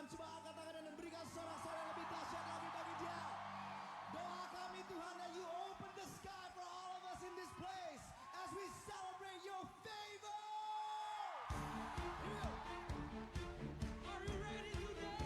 Tuhan, coba angkat tangan dan berikan sorak-sorai yang lebih dahsyat lagi bagi dia. Doa kami Tuhan, that you open the sky for all of us in this place as we celebrate your favor. Here we go. Are you ready to dance?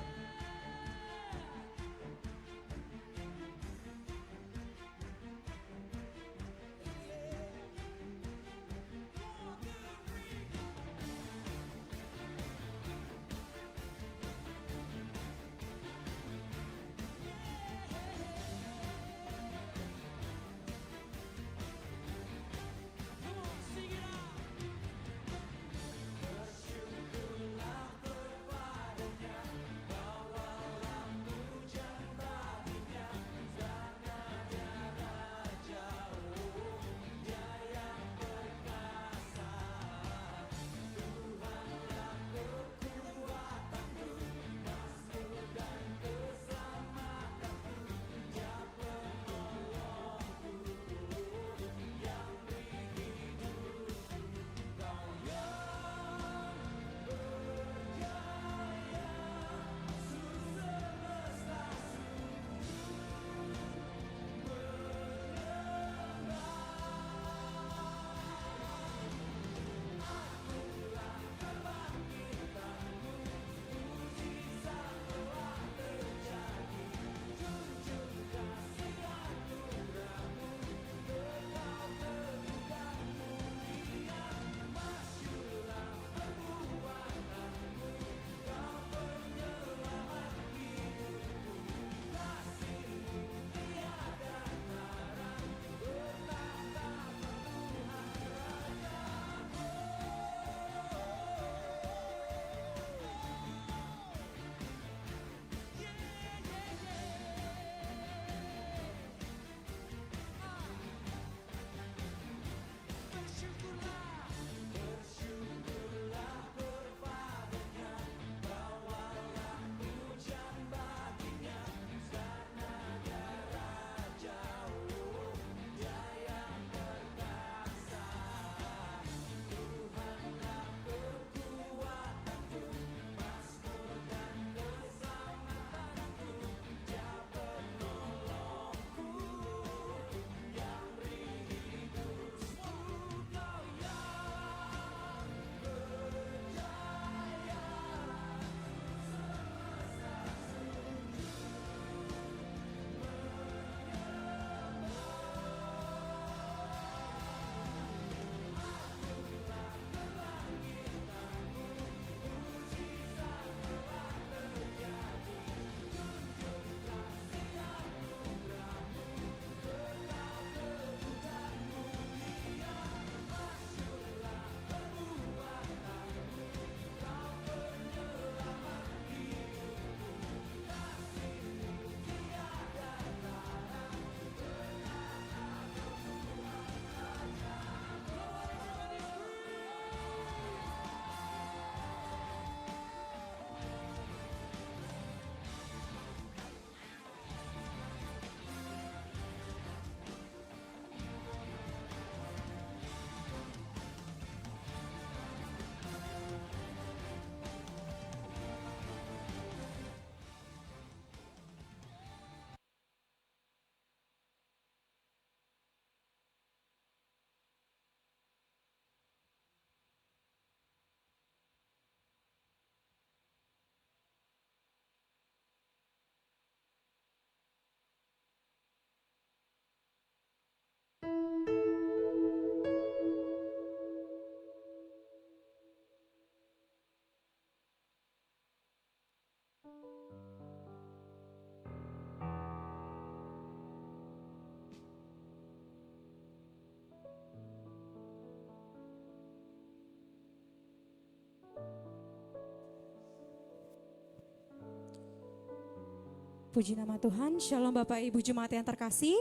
Puji nama Tuhan, Shalom Bapak Ibu Jemaat yang terkasih.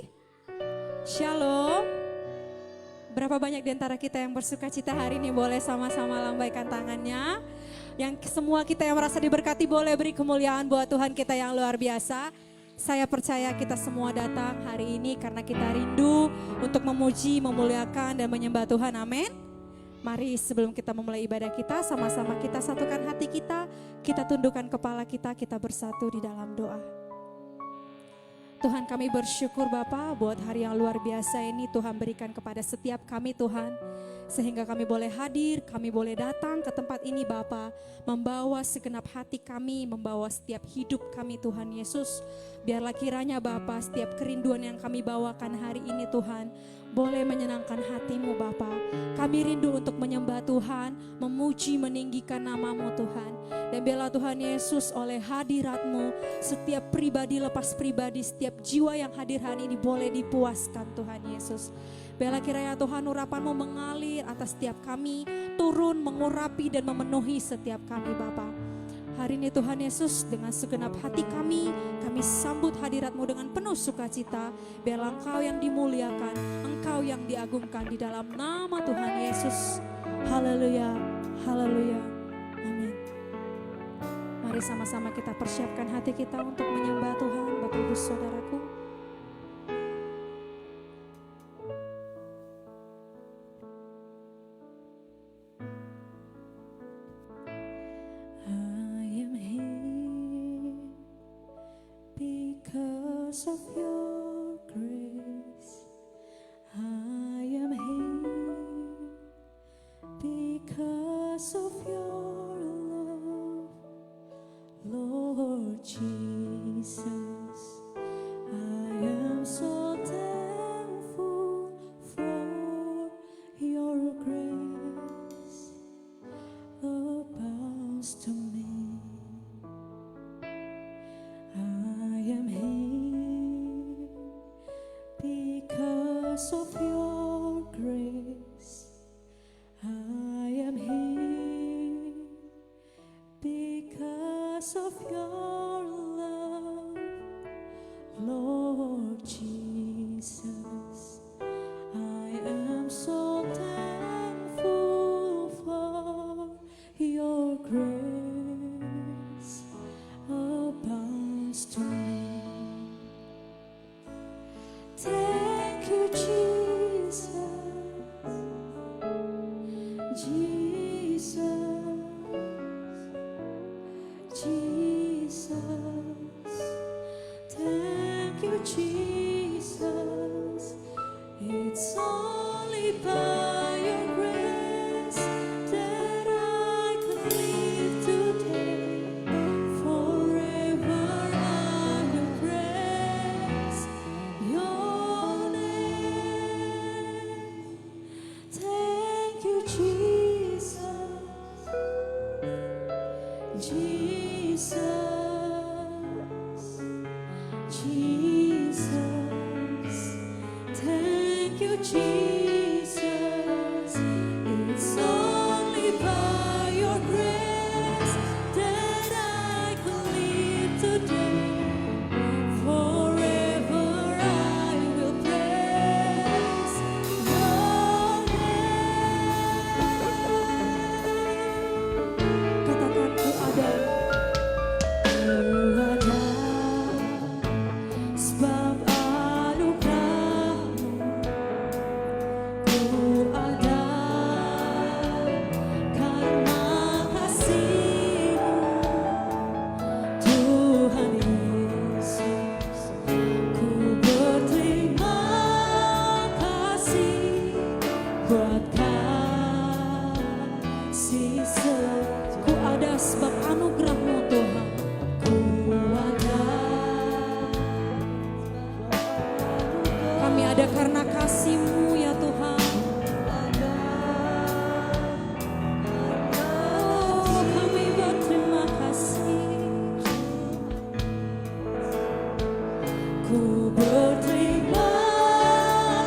Shalom. Berapa banyak di antara kita yang bersuka cita hari ini boleh sama-sama lambaikan tangannya. Yang semua kita yang merasa diberkati boleh beri kemuliaan buat Tuhan kita yang luar biasa. Saya percaya kita semua datang hari ini karena kita rindu untuk memuji, memuliakan dan menyembah Tuhan. Amin. Mari sebelum kita memulai ibadah kita, sama-sama kita satukan hati kita. Kita tundukkan kepala kita bersatu di dalam doa. Tuhan, kami bersyukur Bapa buat hari yang luar biasa ini Tuhan berikan kepada setiap kami Tuhan. Sehingga kami boleh hadir, kami boleh datang ke tempat ini Bapa, membawa segenap hati kami, membawa setiap hidup kami Tuhan Yesus. Biarlah kiranya Bapa, setiap kerinduan yang kami bawakan hari ini Tuhan, boleh menyenangkan hati-Mu Bapa. Kami rindu untuk menyembah Tuhan, memuji, meninggikan nama-Mu Tuhan. Dan biarlah Tuhan Yesus oleh hadirat-Mu, setiap pribadi lepas pribadi, setiap jiwa yang hadir hari ini boleh dipuaskan Tuhan Yesus. Biarlah kiranya Tuhan urapan-Mu mengalir atas setiap kami, turun mengurapi dan memenuhi setiap kami Bapa. Hari ini Tuhan Yesus dengan segenap hati kami sambut hadirat-Mu dengan penuh sukacita. Biarlah Engkau yang dimuliakan, Engkau yang diagungkan di dalam nama Tuhan Yesus. Haleluya, haleluya, amin. Mari sama-sama kita persiapkan hati kita untuk menyembah Tuhan, Bapak Ibu Saudaraku. Because of your grace, I am here. Because of your love, Lord Jesus, I am so thankful for your grace abounds to me. I am here because of your grace. I am here because of your love, Lord Jesus. I am so thankful for your grace abounds to me. Thank you, Jesus, Jesus, Jesus. Thank you, Jesus. It's only by your grace that I can live today. Forever I will praise your name. Thank you, Jesus, Jesus, Jesus. Thank you, Jesus. It's only by your grace that I can live today. Forever I will praise your name. Katakan ku ada sebab anugerah-Mu. Ku ada karena kasih-Mu, Tuhan Yesus. Ku berterima kasih buat kasih ku ada sebab anugerah-Mu Tuhan. Ku ada, kami ada karena kasih-Mu ya Tuhan. Oh, kami berterima kasih. Ku berterima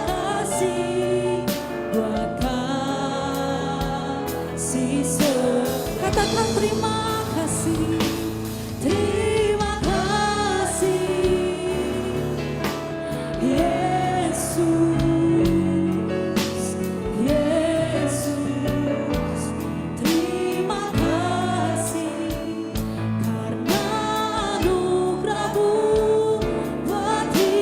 kasih buat kasih. Katakan terima kasih, terima kasih, Yesus, Yesus. Terima kasih karena anugerah-Mu buat hidup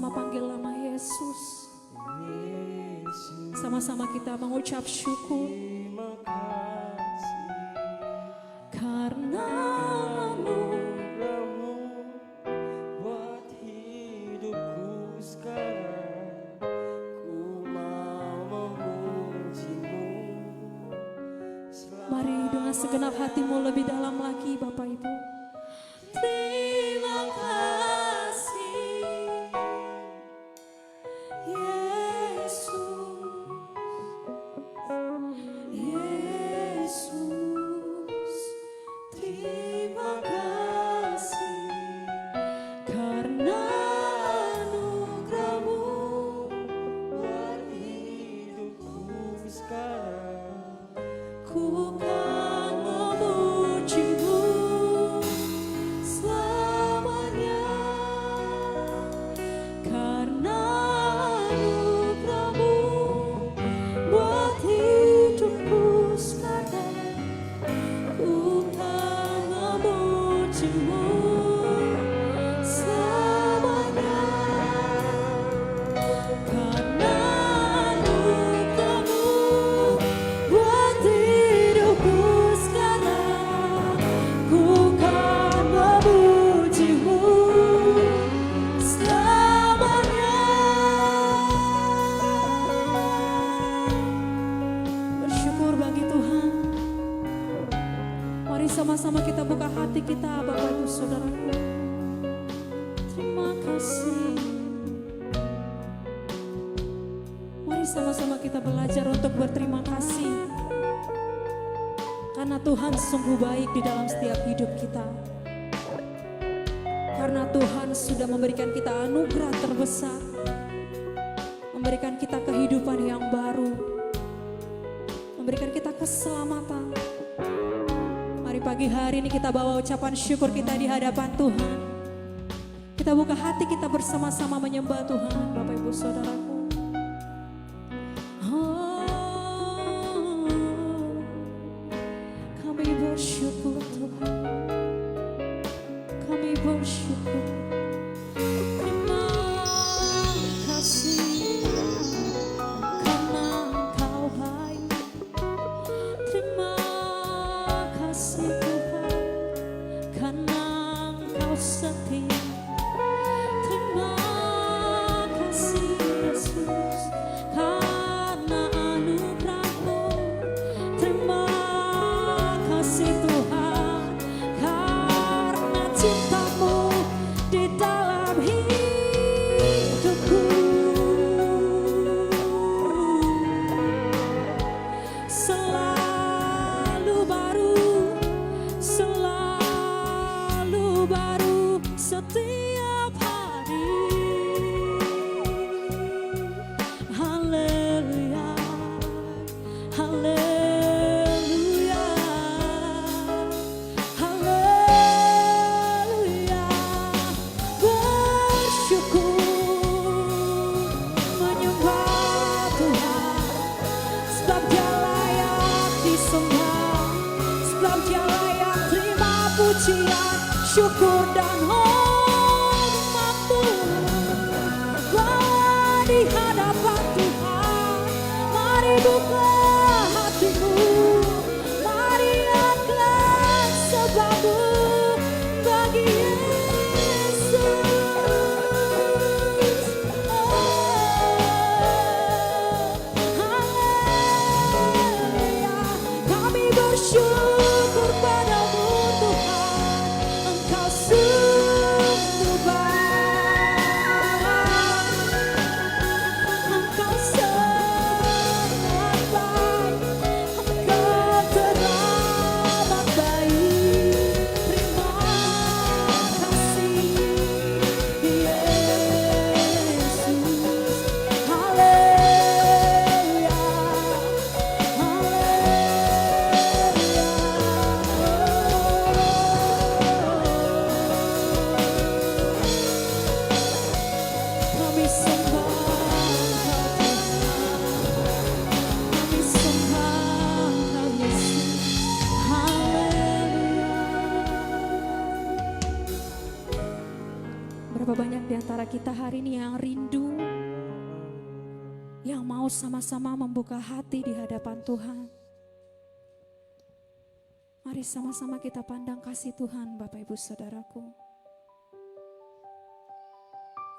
sama-sama panggil nama Yesus. Sama-sama kita mengucap syukur. Karena anugerah-Mu buat hidupku sekarang, ku mau memuji-Mu. mari dengan segenap hatimu lebih dalam lagi Bapak Ibu. Terima kasih Yesus, Yesus, terima kasih karena anugerah-Mu Buat hidupku sekarang, ku kan memuji-Mu selamanya. Karena anugerah-Mu buat hidupku sekarang, ku kan memuji-Mu selamanya. Karena anugerah-Mu buat hidupku sekarang, ku kan memuji-Mu selamanya. Bersyukur bagi Tuhan. Mari sama-sama kita buka hati kita Bapak Ibu Saudaraku. Terima kasih. Mari sama-sama kita belajar untuk berterima kasih. Karena Tuhan sungguh baik di dalam setiap hidup kita. Karena Tuhan sudah memberikan kita anugerah terbesar. Memberikan kita kehidupan yang baru. Memberikan kita keselamatan. Mari pagi hari ini kita bawa ucapan syukur kita di hadapan Tuhan. Kita buka hati kita bersama-sama menyembah Tuhan Bapak Ibu Saudaraku. Kami bersyukur Tuhan, kami bersyukur. Terima kasih karena Engkau baik. Terima kasih Tuhan karena Engkau setia. Terima kasih Yesus karena anugerah-Mu. Terima kasih Tuhan karena cinta-Mu di dalam hidupku. Selalu baru setiap hari. Haleluya, haleluya, haleluya. Bersyukur menyembah Tuhan, sebab Dia layak disembah, sebab Dia layak terima pujian, syukur dan hormat-Mu. Bawa di hadapan Tuhan, mari buka hatimu, mari angkat sebab-Mu bagi Yesus. Haleluya, kami bersyukur padamu Tuhan, Engkau sungguh baik, Engkau sangat baik, Engkau teramat baik. Terima kasih Yesus. Haleluya, kami sembah Kau Tuhan, kami sembah Kau Yesus. Haleluya. Berapa banyak di antara kita hari ini yang rindu, yang mau sama-sama membuka hati di hadapan Tuhan. Mari sama-sama kita pandang kasih Tuhan, Bapak Ibu Saudaraku.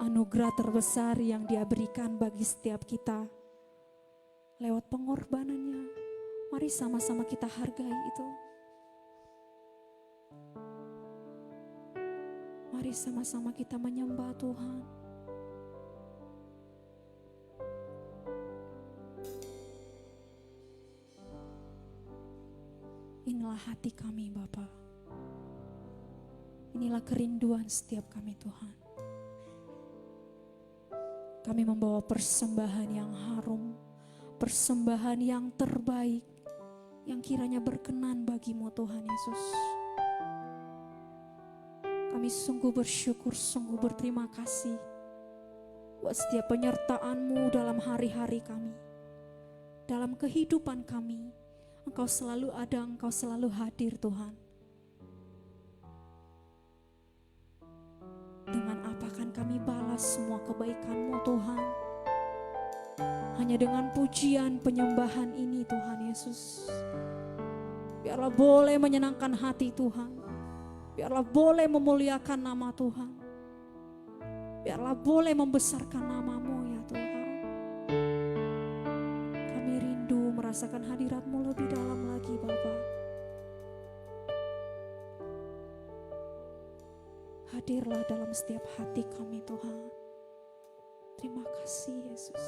Anugerah terbesar yang Dia berikan bagi setiap kita lewat pengorbanannya. Mari sama-sama kita hargai itu. Mari sama-sama kita menyembah Tuhan. Inilah hati kami Bapa. Inilah kerinduan setiap kami Tuhan. Kami membawa persembahan yang harum, persembahan yang terbaik, yang kiranya berkenan bagi-Mu Tuhan Yesus. Kami sungguh bersyukur, sungguh berterima kasih buat setiap penyertaan-Mu dalam hari-hari kami, dalam kehidupan kami. Engkau selalu ada, Engkau selalu hadir Tuhan. Dengan apa akan kami balas semua kebaikan-Mu Tuhan? Hanya dengan pujian penyembahan ini Tuhan Yesus. Biarlah boleh menyenangkan hati Tuhan. Biarlah boleh memuliakan nama Tuhan. Biarlah boleh membesarkan nama-Mu ya Tuhan. Kami rindu merasakan hadirat-Mu lebih dalam lagi Bapa. Hadirlah dalam setiap hati kami Tuhan. Terima kasih Yesus.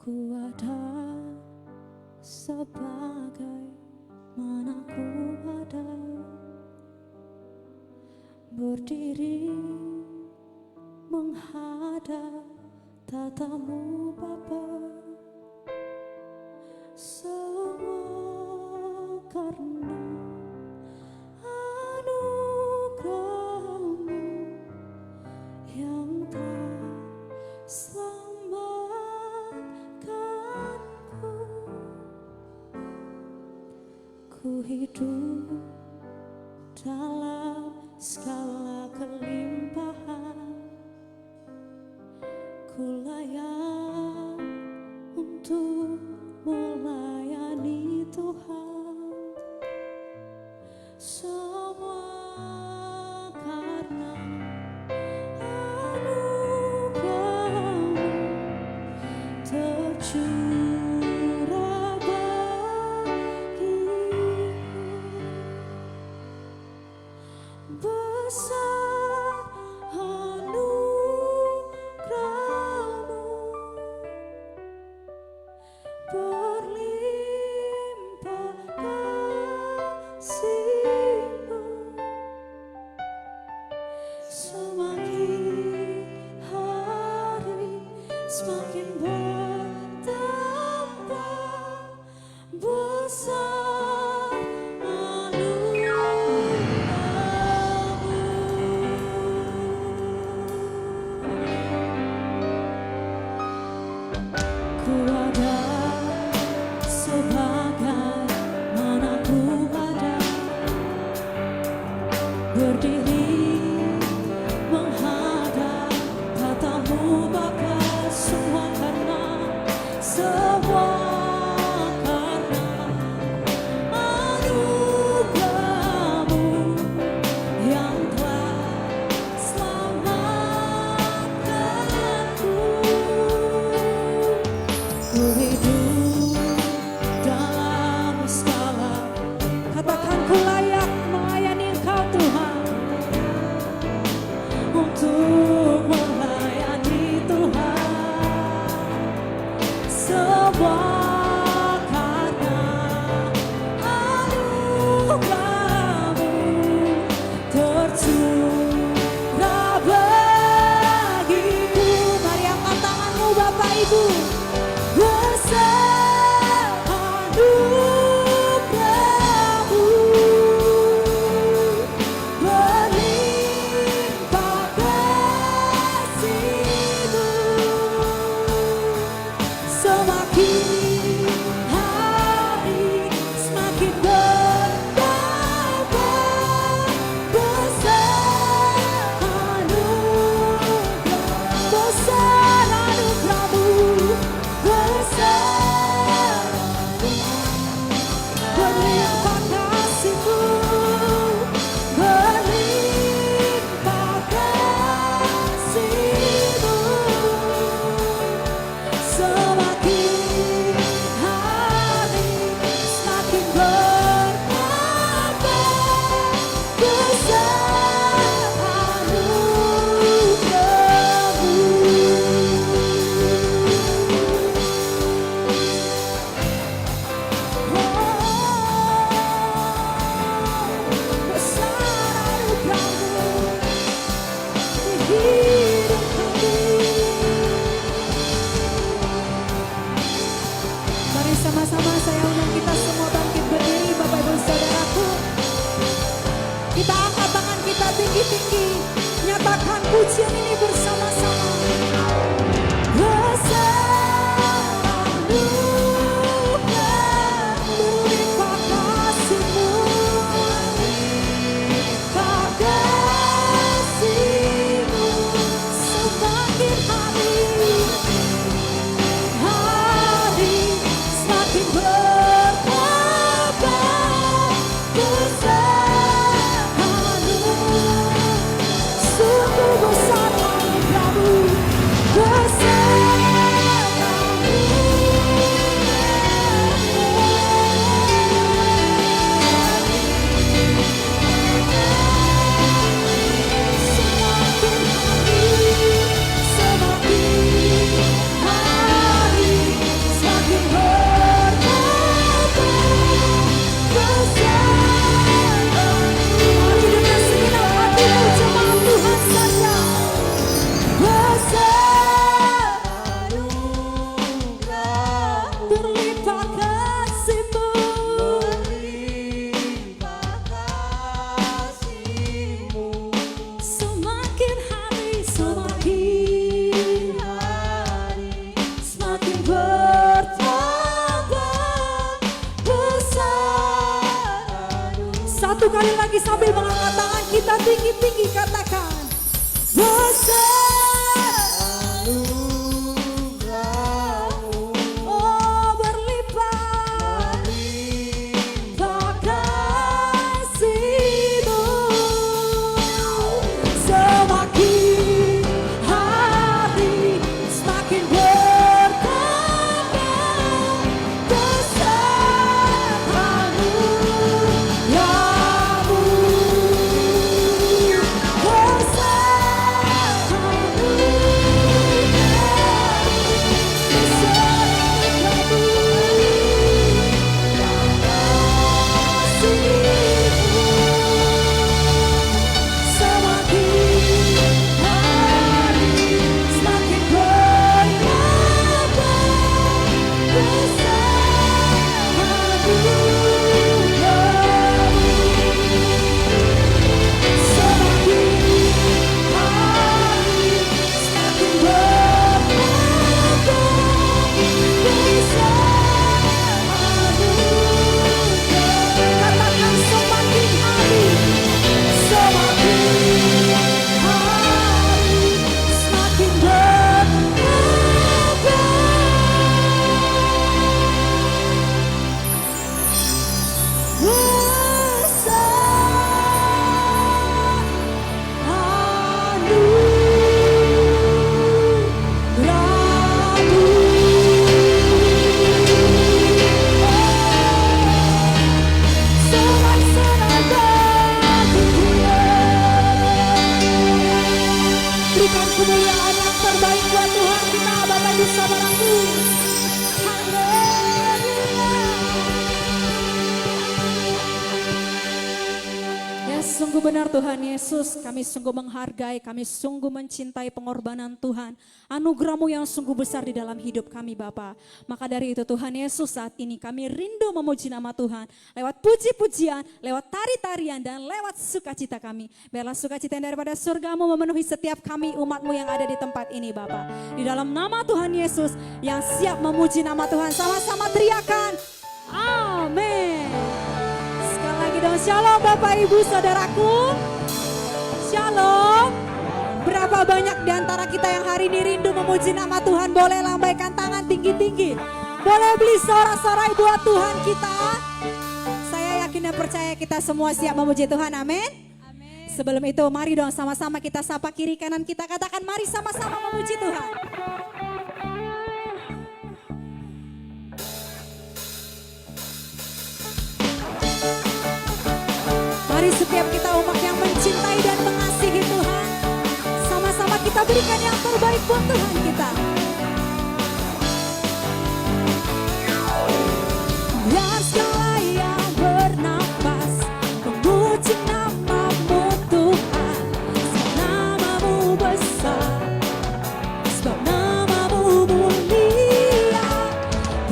Ku ada sebagai mana ku ada, berdiri menghadap tatamu Bapa. Semua karena anugerah-Mu yang tak selamatkanku. Ku hidup dalam segala kelimpahan, ku layak untuk melayani Tuhan. Semua karena anugerah-Mu tercurah bagiku. Besar anugerah-Mu, berlimpah kasih-Mu. Semakin hari semakin bertambah besar ku ada sebagai mana ku ada, berdiri menghadap tatamu Bapa. Semua karena anugerah-Mu yang telah selamatkanku. Ku hidup dalam berlimpah kasih-Mu, berlimpah kasih-Mu. Semakin hari semakin bertambah besar anugerah-Mu. Mari sama-sama saya undang kita semua bangkit berdiri, Bapak Ibu Saudaraku. Kita angkat tangan kita tinggi-tinggi, nyatakan pujian ini bersama-sama. Besar anugerah berlimpah kasih-Mu, berlimpah kasih-Mu. Semakin hari semakin bertambah besar anugerah. Sungguh besar anugerah-Mu, besar berlimpah kasih-Mu, semakin hari semakin bertambah besar. Satu kali lagi sambil mengangkat tangan kita tinggi-tinggi katakan besar. Oh berlimpah kasih-Mu, semakin hari semakin bertambah besar anugerah-Mu, besar Sungguh benar Tuhan Yesus, kami sungguh menghargai, kami sungguh mencintai pengorbanan Tuhan. Anugerah-Mu yang sungguh besar di dalam hidup kami Bapa. Maka dari itu Tuhan Yesus, saat ini kami rindu memuji nama Tuhan. Lewat puji-pujian, lewat tari-tarian dan lewat sukacita kami. Biarlah sukacita yang daripada surga-Mu memenuhi setiap kami umat-Mu yang ada di tempat ini Bapa. Di dalam nama Tuhan Yesus yang siap memuji nama Tuhan, sama-sama teriakan amin. Sekali lagi dong, shalom Bapak Ibu Saudaraku. Shalom. Berapa banyak di antara kita yang hari ini rindu memuji nama Tuhan? Boleh lambaikan tangan tinggi-tinggi. Boleh beli sorak-sorai buat Tuhan kita. yakin dan percaya kita semua siap memuji Tuhan, amin. Sebelum itu mari dong sama-sama kita sapa kiri kanan kita, katakan mari sama-sama memuji Tuhan. Mari setiap kita umat yang mencintai dan mengasihi Tuhan, sama-sama kita berikan yang terbaik buat Tuhan kita. Biar segala yang bernapas memuji nama-Mu Tuhan, sebab nama-Mu besar, sebab nama-Mu mulia.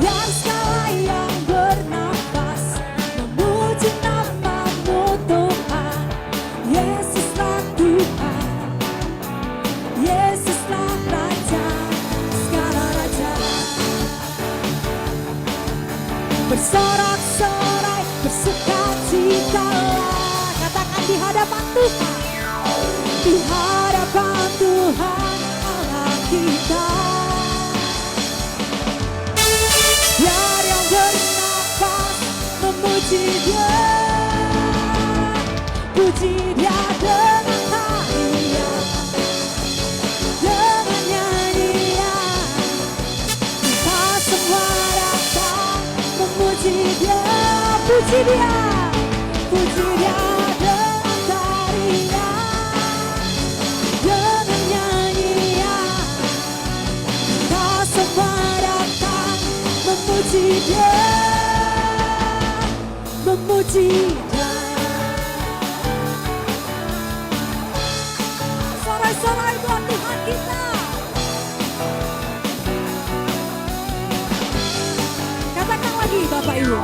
Biar segala yang bernapas memuji nama-Mu Tuhan, Yesuslah Tuhan, Yesuslah Raja, segala raja. Bersorak-sorai, bersukacitalah, katakan di hadapan Tuhan, di hadapan Tuhan Allah kita. Biar yang bernafas memuji Dia, puji Dia dengan tarian, dengan nyanyian. Kita semua datang memuji Dia, puji Dia, puji Dia dengan tarian, dengan nyanyian. Kita semua datang memuji Dia, memuji Dia. Sorai-sorai buat Tuhan kita. Katakan lagi Bapak Ibu.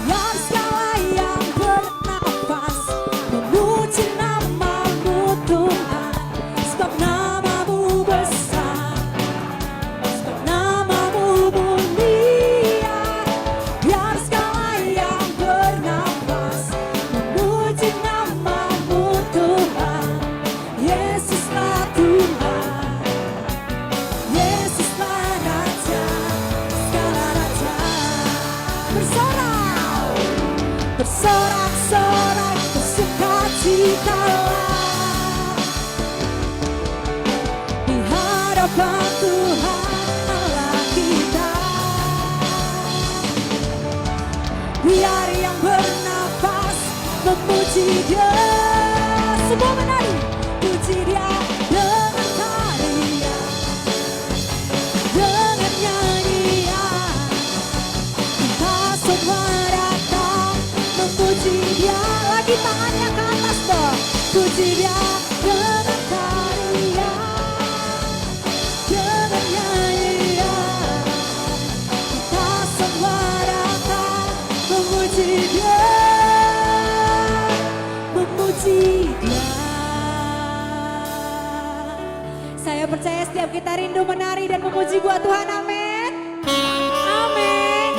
Biar segala yang bernafas memuji nama-Mu Tuhan, sebab nama-Mu besar, sebab nama-Mu mulia. Biar segala yang bernafas memuji nama-Mu Tuhan, Yesuslah Tuhan, Yesuslah Raja, segala raja. Bersorak, bersorak-sorai, bersukacitalah di hadapan Tuhan Allah kita. Biar yang bernafas memuji Dia, semua menari, puji Dia dengan tarian, dengan nyanyian. Kita semua datang memuji Dia, lagi tangannya ke atas dong. Puji Dia dengan tarian, dengan nyanyian. Kita semua datang memuji Dia, memuji Dia. Saya percaya setiap kita rindu menari dan memuji buat Tuhan, amin. Amin.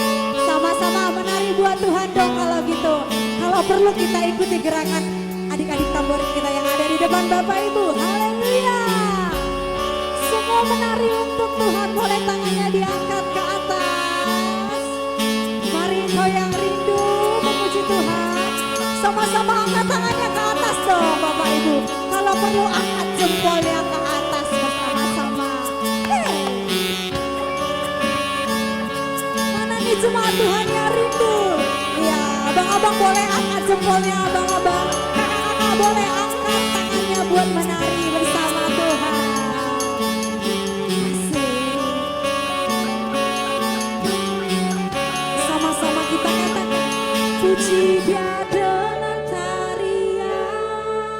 Sama-sama menari buat Tuhan dong kalau gitu. Kalau perlu kita ikuti gerakan adik-adik tamborin kita yang ada di depan Bapak Ibu. Haleluya. Semua menari untuk Tuhan, boleh tangannya diangkat ke atas. Mari kau yang rindu memuji Tuhan, sama-sama angkat tangannya ke atas dong Bapak Ibu. Kalau perlu angkat jempolnya ke atas bersama-sama. Mana nih jemaat Tuhan yang rindu? Ya, abang-abang boleh angkat jempolnya, abang-abang. Kakak-kakak boleh angkat tangannya buat menari bersama Tuhan. Asik. Sama-sama kita katakan, puji Dia dengan tarian,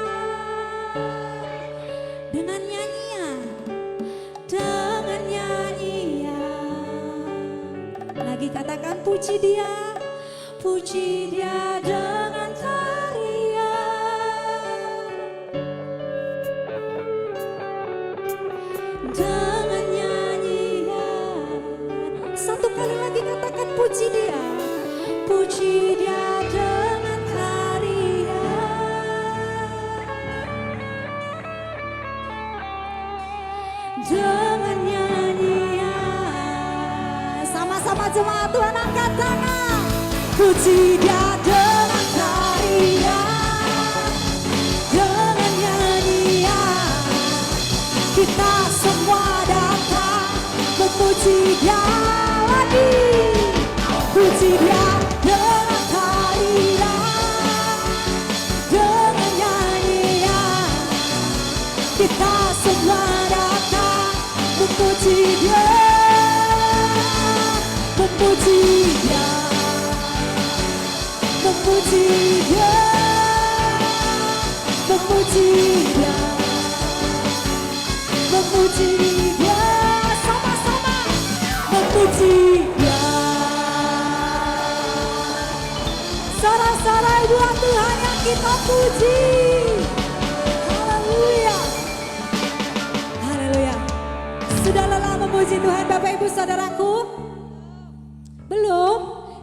dengan nyanyian, dengan nyanyian. Lagi katakan puji Dia, puji Dia dengan tarian, dengan nyanyian. Satu kali lagi katakan puji Dia, puji Dia dengan tarian, dengan nyanyian. Sama-sama jemaat Tuhan angkat tangan. Puji Dia dengan memuji Dia lagi, puji Dia dengan tarian, dengan nyanyian. Kita semua datang memuji Dia, memuji Dia, memuji Dia, memuji Dia, memuji Dia, sama-sama memuji Dia. Sorak-sorai buat Tuhan yang kita puji. Haleluya, haleluya. Sudah lelah memuji Tuhan Bapak Ibu Saudaraku? Belum?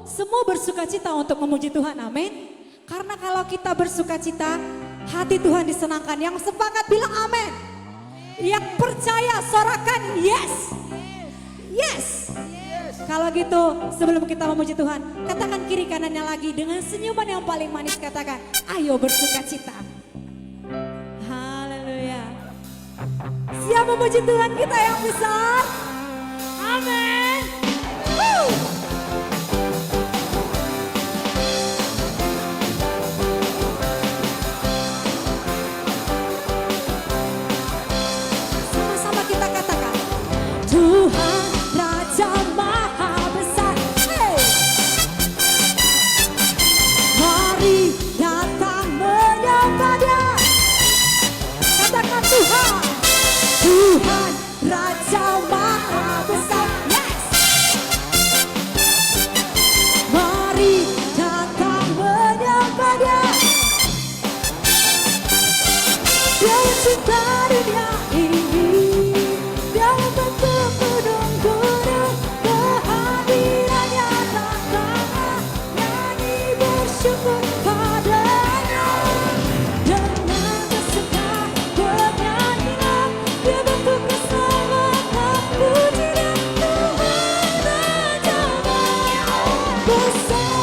Semua bersukacita untuk memuji Tuhan, amin. Karena kalau kita bersukacita, hati Tuhan disenangkan. Yang sepakat bilang amin. Yang percaya sorakan yes. Yes. Kalau gitu sebelum kita memuji Tuhan, katakan kiri kanannya lagi dengan senyuman yang paling manis, katakan ayo bersukacita. Haleluya. Siap memuji Tuhan kita yang besar? Amin. Sama-sama kita katakan Tuhan Raja Maha Besar. Hey! Mari datang menyembah Dia. Katakan Tuhan, Tuhan Raja Maha Besar. Yes. Mari datang menyembah Dia. Dia mencipta dunia ini, Dia membentuk gunung-gunung, kehadirannya datang, nyanyi bersyukur padanya. Dengan bersuka bernyanyilah, Dia bentuk keselamatan, puji dan Tuhan Raja Maha Besar.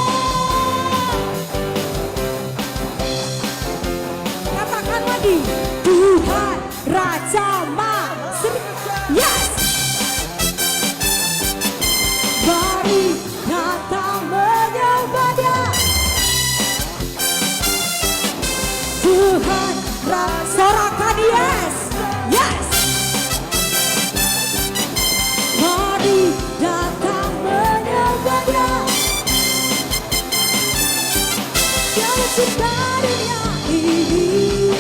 Katakan lagi, Tuhan Raja Maha Besar. Yes. Mari datang menyembah Dia. Tuhan sorakan yes. Yes. Mari datang menyembah Dia. Dia mencipta dunia ini,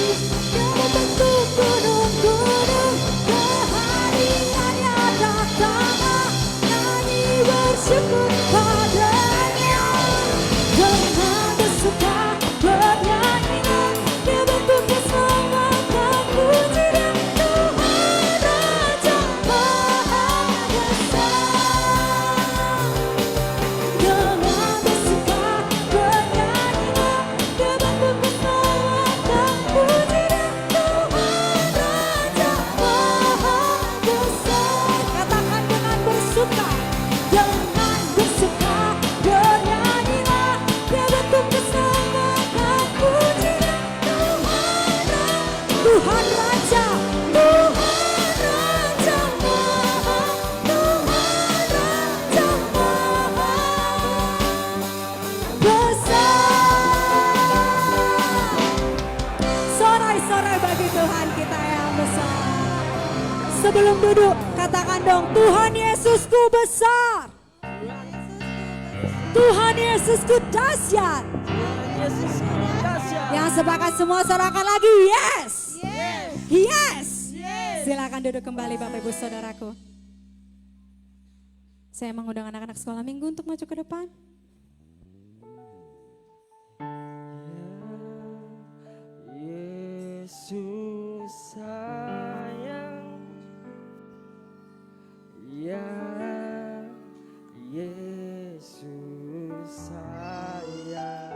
Dia membentuk gunung-gunung, kehadirannya datang, nyanyi bersyukur padanya. Dengan bersuka bernyanyilah, Dia bentuk keselamatan, puji dan Tuhan Raja Maha Besar. Dengan bersuka bernyanyilah, Dia bentuk keselamatan, puji dan Tuhan Raja Maha Besar. Katakan dengan bersuka, dengan bersuka bernyanyilah, Dia bentuk keselamatan, puji dan Tuhan Raja, Tuhan Raja Maha, Tuhan Raja Maha Besar. Sorai-sorai bagi Tuhan kita yang besar. Sebelum duduk, katakan dong, Tuhan Yesusku besar. Tuhan Yesusku dahsyat. Yesus dahsyat. Yang sepakat semua sorakan lagi, yes. Yes. Silakan duduk kembali Bapak Ibu Saudaraku. Saya mengundang anak-anak sekolah minggu untuk maju ke depan. Yesus sayang, ya Yesus sayang,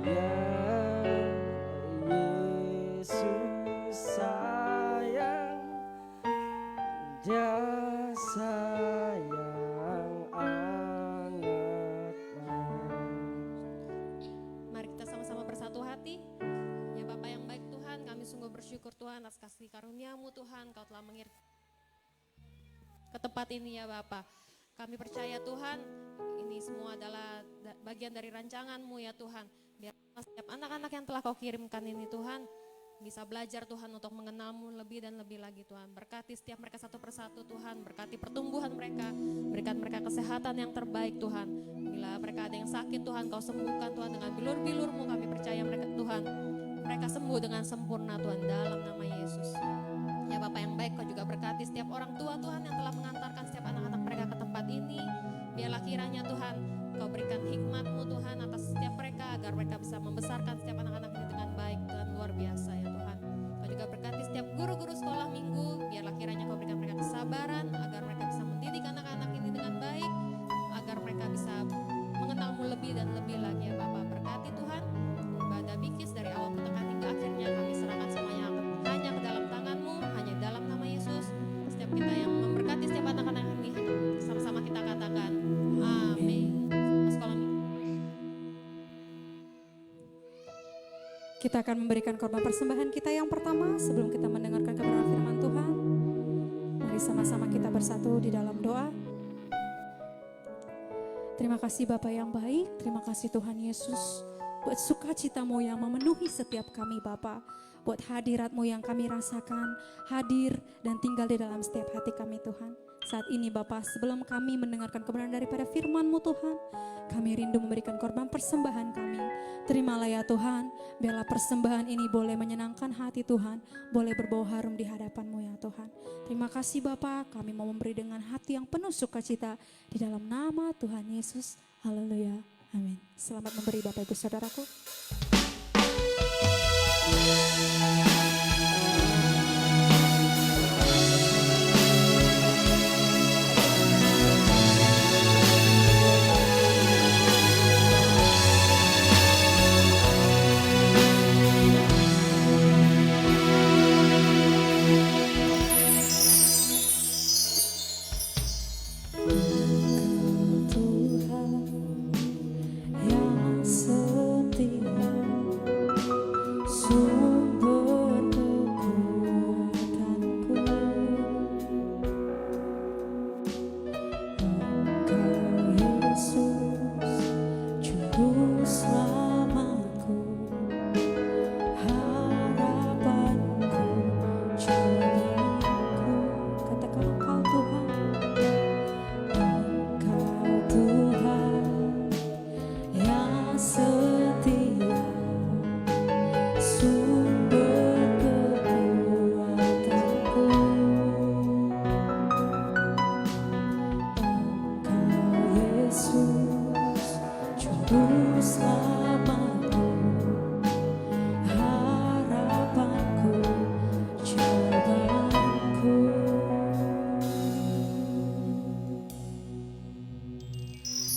ya Yesus sayang, Dia sayang anaknya. Mari kita sama-sama bersatu hati. Ya Bapa yang baik Tuhan, kami sungguh bersyukur Tuhan atas kasih karunia-Mu Tuhan, Kau telah mengirim ke tempat ini ya Bapa. Kami percaya Tuhan, ini semua adalah bagian dari rancangan-Mu ya Tuhan. Biar setiap anak-anak yang telah Kau kirimkan ini Tuhan, bisa belajar Tuhan untuk mengenal-Mu lebih dan lebih lagi Tuhan. Berkati setiap mereka satu persatu Tuhan, berkati pertumbuhan mereka, berikan mereka kesehatan yang terbaik Tuhan. Bila mereka ada yang sakit Tuhan, Kau sembuhkan Tuhan dengan bilur-bilur-Mu, kami percaya mereka Tuhan, mereka sembuh dengan sempurna Tuhan dalam nama Yesus. Ya Bapak yang baik, Kau juga berkati setiap orang tua Tuhan yang telah mengantarkan setiap anak-anak mereka ke tempat ini. Biarlah kiranya Tuhan, Kau berikan hikmat-Mu Tuhan atas setiap mereka, agar mereka bisa membesarkan setiap anak-anak ini dengan baik Tuhan, luar biasa ya Tuhan. Kau juga berkati setiap guru-guru sekolah minggu, biarlah kiranya Kau berikan mereka kesabaran, agar mereka bisa mendidik anak-anak ini dengan baik, agar mereka bisa mengenal-Mu lebih dan lebih lagi ya Bapak. Berkati Tuhan, ibadah bikis dari awal pertengahan hingga akhirnya kami serahkan semuanya hanya ke dalam tangan-Mu, hanya dalam nama Yesus. Setiap kita yang memberkati setiap anak-anak ini, sama-sama kita katakan amin. Sekolah Kita akan memberikan korban persembahan kita yang pertama sebelum kita mendengarkan kebenaran firman Tuhan. Mari sama-sama kita bersatu di dalam doa. Terima kasih Bapa yang baik, terima kasih Tuhan Yesus buat sukacita-Mu yang memenuhi setiap kami Bapa, buat hadirat-Mu yang kami rasakan, hadir dan tinggal di dalam setiap hati kami Tuhan. Saat ini Bapa, sebelum kami mendengarkan kebenaran daripada firman-Mu Tuhan, kami rindu memberikan korban persembahan kami. Terimalah ya Tuhan, biarlah persembahan ini boleh menyenangkan hati Tuhan, boleh berbau harum di hadapan-Mu ya Tuhan. Terima kasih Bapa, kami mau memberi dengan hati yang penuh sukacita di dalam nama Tuhan Yesus. Haleluya, amin. Selamat memberi Bapak Ibu Saudaraku.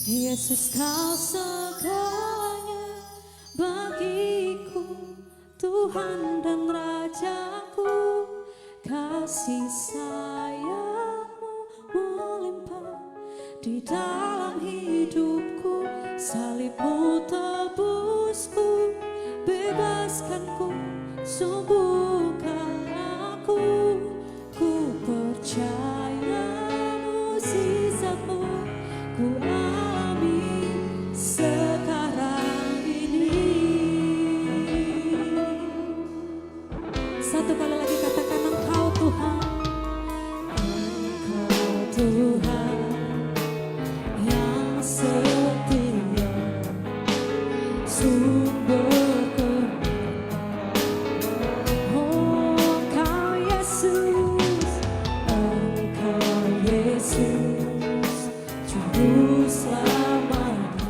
Yesus Kau segalanya bagiku, Tuhan dan Rajaku. Kasih sayang-Mu melimpah di dalam hidupku. Salib-Mu tebusku, bebaskanku, sembuhkan aku. Ku percaya mukjizat-Mu ku alami sekarang ini. Satu kali lagi katakan Engkau Tuhan, Engkau Tuhan yang setia, sumber kebenaran. Oh Engkau Yesus, Engkau Yesus, Juru Selamatku,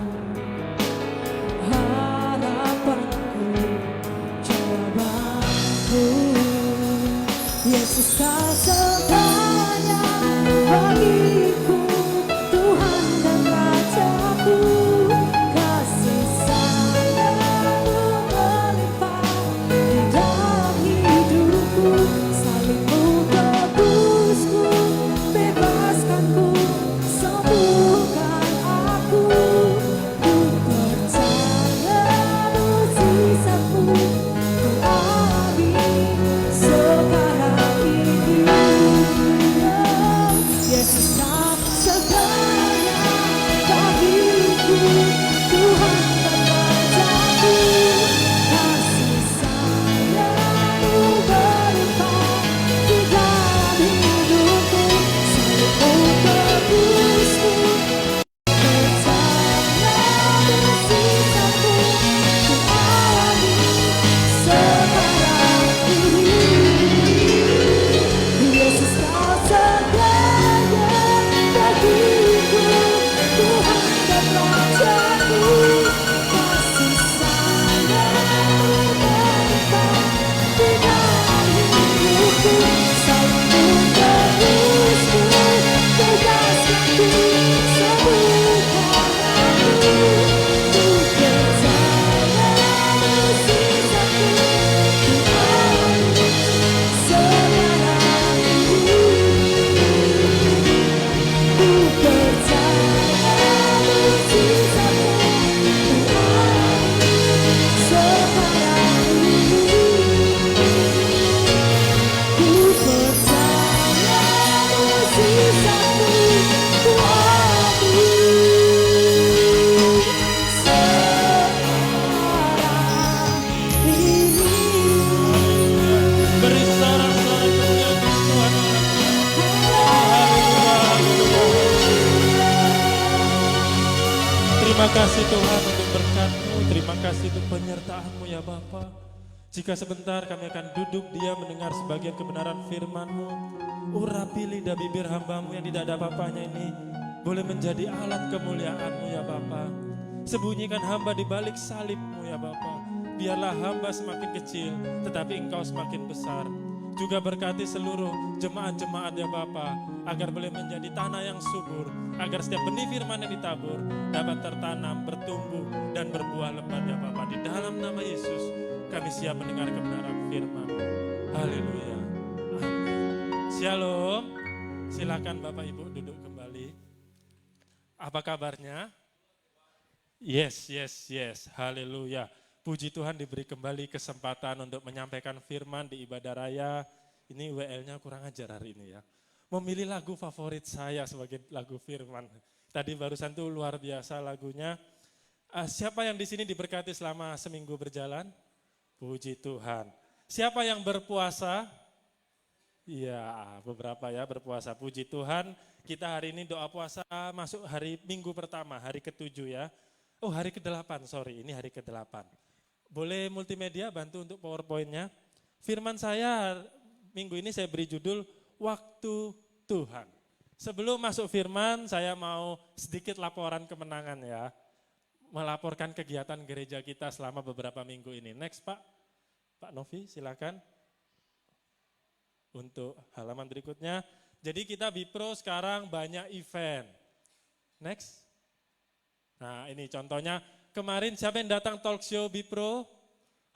harapanku, jawabanku. Yesus Kau segalanya bagiku, Tuhan dan Raja. terima kasih Tuhan untuk berkat-Mu, terima kasih untuk penyertaan-Mu ya Bapa. Jika sebentar kami akan duduk diam mendengar sebagian kebenaran firman-Mu, urapi lidah bibir hamba-Mu yang tidak ada apa-apanya ini, boleh menjadi alat kemuliaan-Mu ya Bapa. Sembunyikan hamba di balik salib-Mu ya Bapa. Biarlah hamba semakin kecil, tetapi Engkau semakin besar. Juga berkati seluruh jemaat-jemaat ya Bapa, agar boleh menjadi tanah yang subur, agar setiap benih firman yang ditabur dapat tertanam, bertumbuh, dan berbuah lebat ya Bapa. Di dalam nama Yesus, kami siap mendengar kebenaran firman. Haleluya. Amin. Shalom. Silakan Bapak Ibu duduk kembali. Apa kabarnya? Yes. Haleluya. Puji Tuhan diberi kembali kesempatan untuk menyampaikan firman di ibadah raya. Ini WL-nya kurang ajar hari ini ya. Memilih lagu favorit saya sebagai lagu firman. Tadi barusan tuh luar biasa lagunya. Siapa yang di sini diberkati selama seminggu berjalan? Puji Tuhan. Siapa yang berpuasa? Iya, beberapa ya berpuasa. Puji Tuhan. Kita hari ini doa puasa masuk hari Minggu pertama, hari ke-7 ya. Oh, hari ke-8, sorry, ini hari ke-8. Boleh multimedia bantu untuk PowerPoint-nya. Firman saya minggu ini saya beri judul Waktu Tuhan. Sebelum masuk firman, saya mau sedikit laporan kemenangan ya. Melaporkan kegiatan gereja kita selama beberapa minggu ini. Next Pak. Pak Novi silakan. Untuk halaman berikutnya. Jadi kita Bipro sekarang banyak event. Next. Nah ini contohnya. Kemarin siapa yang datang talk show Bipro?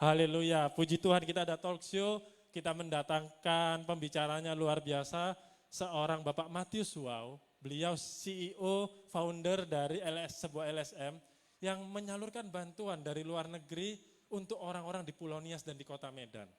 Haleluya, puji Tuhan kita ada talk show, kita mendatangkan pembicaranya luar biasa, seorang Bapak Matius Wow, beliau CEO, founder dari sebuah LSM yang menyalurkan bantuan dari luar negeri untuk orang-orang di Pulau Nias dan di Kota Medan.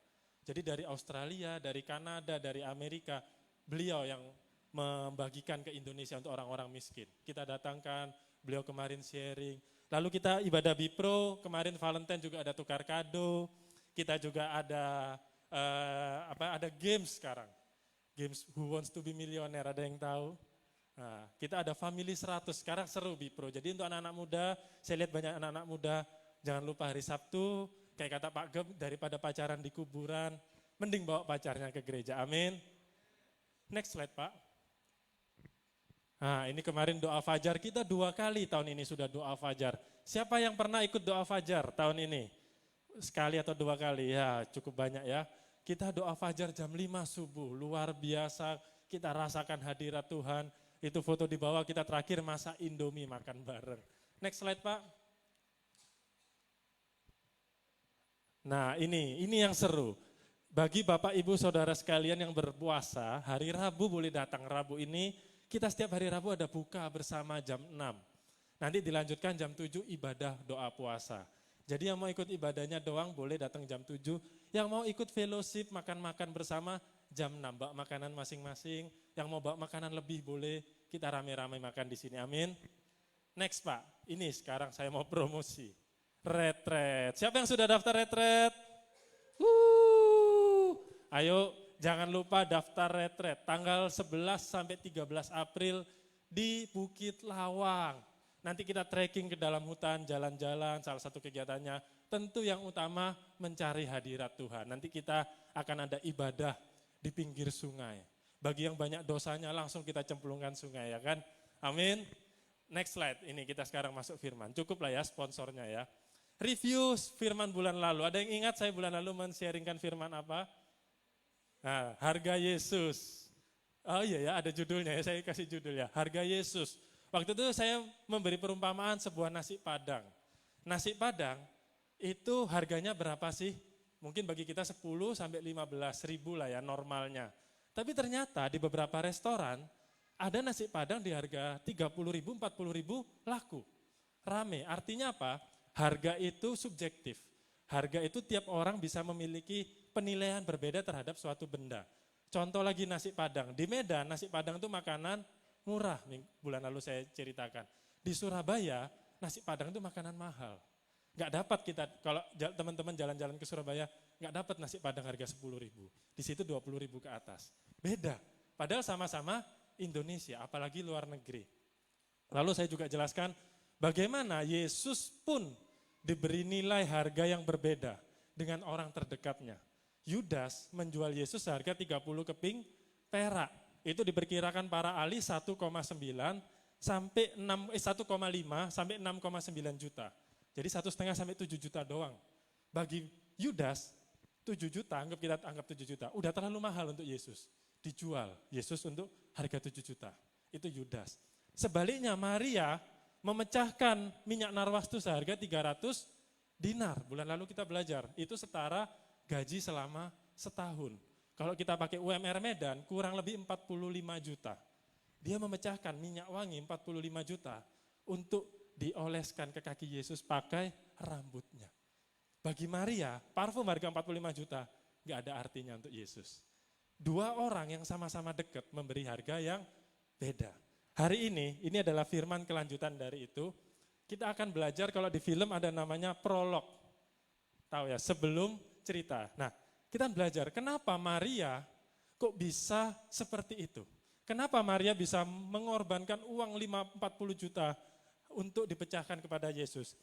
Jadi dari Australia, dari Kanada, dari Amerika, beliau yang membagikan ke Indonesia untuk orang-orang miskin. Kita datangkan, beliau kemarin sharing. Lalu kita ibadah Bipro, kemarin Valentine juga ada tukar kado, kita juga ada ada games sekarang. Games Who Wants to be Millionaire, ada yang tahu? Nah, kita ada Family 100, sekarang seru Bipro. Jadi untuk anak-anak muda, saya lihat banyak anak-anak muda, jangan lupa hari Sabtu, kayak kata Pak Gem, daripada pacaran di kuburan, mending bawa pacarnya ke gereja, amin. Next slide Pak. Nah ini kemarin doa fajar, kita 2 kali tahun ini sudah doa fajar. Siapa yang pernah ikut doa fajar tahun ini? Sekali atau 2 kali? Ya cukup banyak ya. Kita doa fajar jam 5 subuh, luar biasa. Kita rasakan hadirat Tuhan. Itu foto di bawah kita terakhir masak Indomie makan bareng. Next slide Pak. Nah ini yang seru. Bagi Bapak Ibu Saudara sekalian yang berpuasa, hari Rabu boleh datang. Rabu ini kita setiap hari Rabu ada buka bersama jam 6. Nanti dilanjutkan jam 7 ibadah doa puasa. Jadi yang mau ikut ibadahnya doang boleh datang jam 7. Yang mau ikut fellowship makan-makan bersama jam 6. Bawa makanan masing-masing. Yang mau bawa makanan lebih boleh kita rame-rame makan di sini. Amin. Next Pak, ini sekarang saya mau promosi. Retret. Siapa yang sudah daftar retret? Ayo. Jangan lupa daftar retret tanggal 11 sampai 13 April di Bukit Lawang. Nanti kita trekking ke dalam hutan, jalan-jalan, salah satu kegiatannya tentu yang utama mencari hadirat Tuhan. Nanti kita akan ada ibadah di pinggir sungai. Bagi yang banyak dosanya langsung kita cemplungkan sungai ya kan. Amin. Next slide, ini kita sekarang masuk firman. Cukup lah ya sponsornya ya. Review firman bulan lalu. Ada yang ingat saya bulan lalu men-sharingkan firman apa? Nah, harga Yesus. Oh iya ya, ada judulnya ya, saya kasih judul ya, harga Yesus. Waktu itu saya memberi perumpamaan sebuah nasi Padang. Nasi Padang itu harganya berapa sih? Mungkin bagi kita 10 sampai 15 ribu lah ya normalnya. Tapi ternyata di beberapa restoran ada nasi Padang di harga 30 ribu, 40 ribu laku. Rame, artinya apa? Harga itu subjektif. Harga itu tiap orang bisa memiliki penilaian berbeda terhadap suatu benda. Contoh lagi nasi Padang. Di Medan nasi Padang itu makanan murah, bulan lalu saya ceritakan. Di Surabaya nasi Padang itu makanan mahal. Nggak dapat kita, kalau teman-teman jalan-jalan ke Surabaya, nggak dapat nasi Padang harga 10 ribu. Di situ 20 ribu ke atas. Beda, padahal sama-sama Indonesia, apalagi luar negeri. Lalu saya juga jelaskan Bagaimana Yesus pun diberi nilai harga yang berbeda dengan orang terdekatnya. Yudas menjual Yesus seharga 30 keping perak. Itu diperkirakan para ahli 1,9 sampai 1,5 sampai 6,9 juta. Jadi 1,5 sampai 7 juta doang. Bagi Yudas 7 juta, kita anggap 7 juta, udah terlalu mahal untuk Yesus. Dijual Yesus untuk harga 7 juta. Itu Yudas. Sebaliknya Maria memecahkan minyak narwastu seharga 300 dinar. Bulan lalu kita belajar, itu setara gaji selama setahun. Kalau kita pakai UMR Medan, kurang lebih 45 juta. Dia memecahkan minyak wangi 45 juta untuk dioleskan ke kaki Yesus pakai rambutnya. Bagi Maria, parfum harga 45 juta gak ada artinya untuk Yesus. Dua orang yang sama-sama dekat memberi harga yang beda. Hari ini adalah firman kelanjutan dari itu. Kita akan belajar kalau di film ada namanya prolog. Tahu ya, sebelum cerita. Nah, kita belajar kenapa Maria kok bisa seperti itu. Kenapa Maria bisa mengorbankan uang 40 juta untuk dipecahkan kepada Yesus.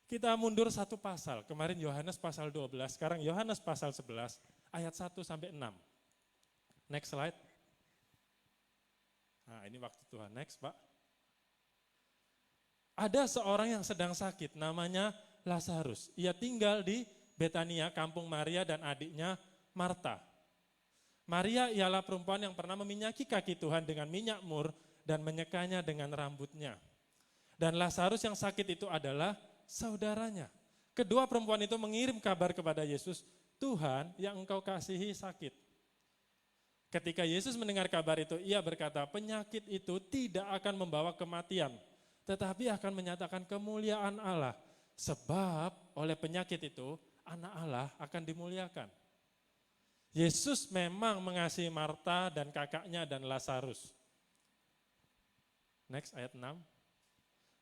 Kita mundur satu pasal, kemarin Yohanes pasal 12, sekarang Yohanes pasal 11, ayat 1 sampai 6. Next slide. Nah ini waktu Tuhan, next Pak. Ada seorang yang sedang sakit, namanya Lazarus. Ia tinggal di Betania, kampung Maria dan adiknya Marta. Maria ialah perempuan yang pernah meminyaki kaki Tuhan dengan minyak mur dan menyekanya dengan rambutnya. Dan Lazarus yang sakit itu adalah saudaranya. Kedua perempuan itu mengirim kabar kepada Yesus, Tuhan yang engkau kasihi sakit. Ketika Yesus mendengar kabar itu, ia berkata, penyakit itu tidak akan membawa kematian, tetapi akan menyatakan kemuliaan Allah. Sebab oleh penyakit itu, anak Allah akan dimuliakan. Yesus memang mengasihi Marta dan kakaknya dan Lazarus. Next, ayat 6.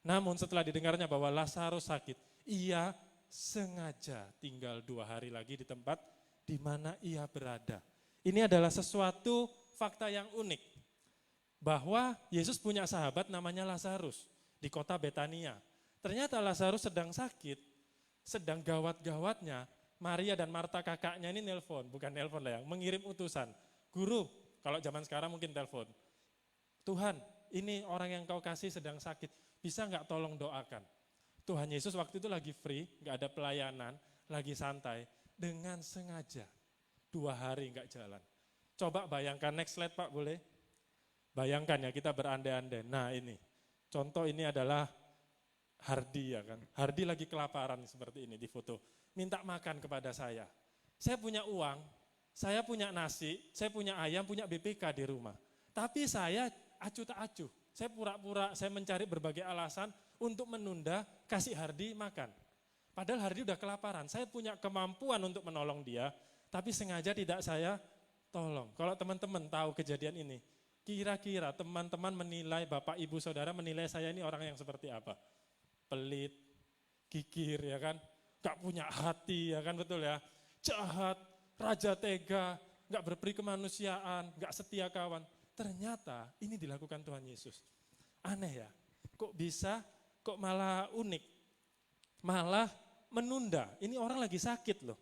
Namun setelah didengarnya bahwa Lazarus sakit, ia sengaja tinggal 2 hari lagi di tempat di mana ia berada. Ini adalah sesuatu fakta yang unik. Bahwa Yesus punya sahabat namanya Lazarus di kota Betania. Ternyata Lazarus sedang sakit, sedang gawat-gawatnya. Maria dan Marta kakaknya ini bukan nelpon lah ya, mengirim utusan. Guru, kalau zaman sekarang mungkin telepon. Tuhan, ini orang yang kau kasih sedang sakit, bisa nggak tolong doakan? Tuhan Yesus waktu itu lagi free, nggak ada pelayanan, lagi santai, dengan sengaja 2 hari nggak jalan. Coba bayangkan, next slide Pak boleh? Bayangkan ya kita berandai-andai. Nah ini, contoh ini adalah Hardi ya kan. Hardi lagi kelaparan seperti ini di foto. Minta makan kepada saya. Saya punya uang, saya punya nasi, saya punya ayam, punya BPK di rumah. Tapi saya acuh tak acuh. Saya pura-pura, saya mencari berbagai alasan untuk menunda kasih Hardi makan. Padahal Hardi udah kelaparan. Saya punya kemampuan untuk menolong dia, tapi sengaja tidak saya tolong. Kalau teman-teman tahu kejadian ini, kira-kira teman-teman menilai, Bapak, Ibu, Saudara menilai saya ini orang yang seperti apa? Pelit, kikir ya kan, gak punya hati ya kan, betul ya. Jahat, raja tega, gak berperi kemanusiaan, gak setia kawan. Ternyata ini dilakukan Tuhan Yesus. Aneh ya, kok bisa, kok malah unik, malah menunda. Ini orang lagi sakit loh,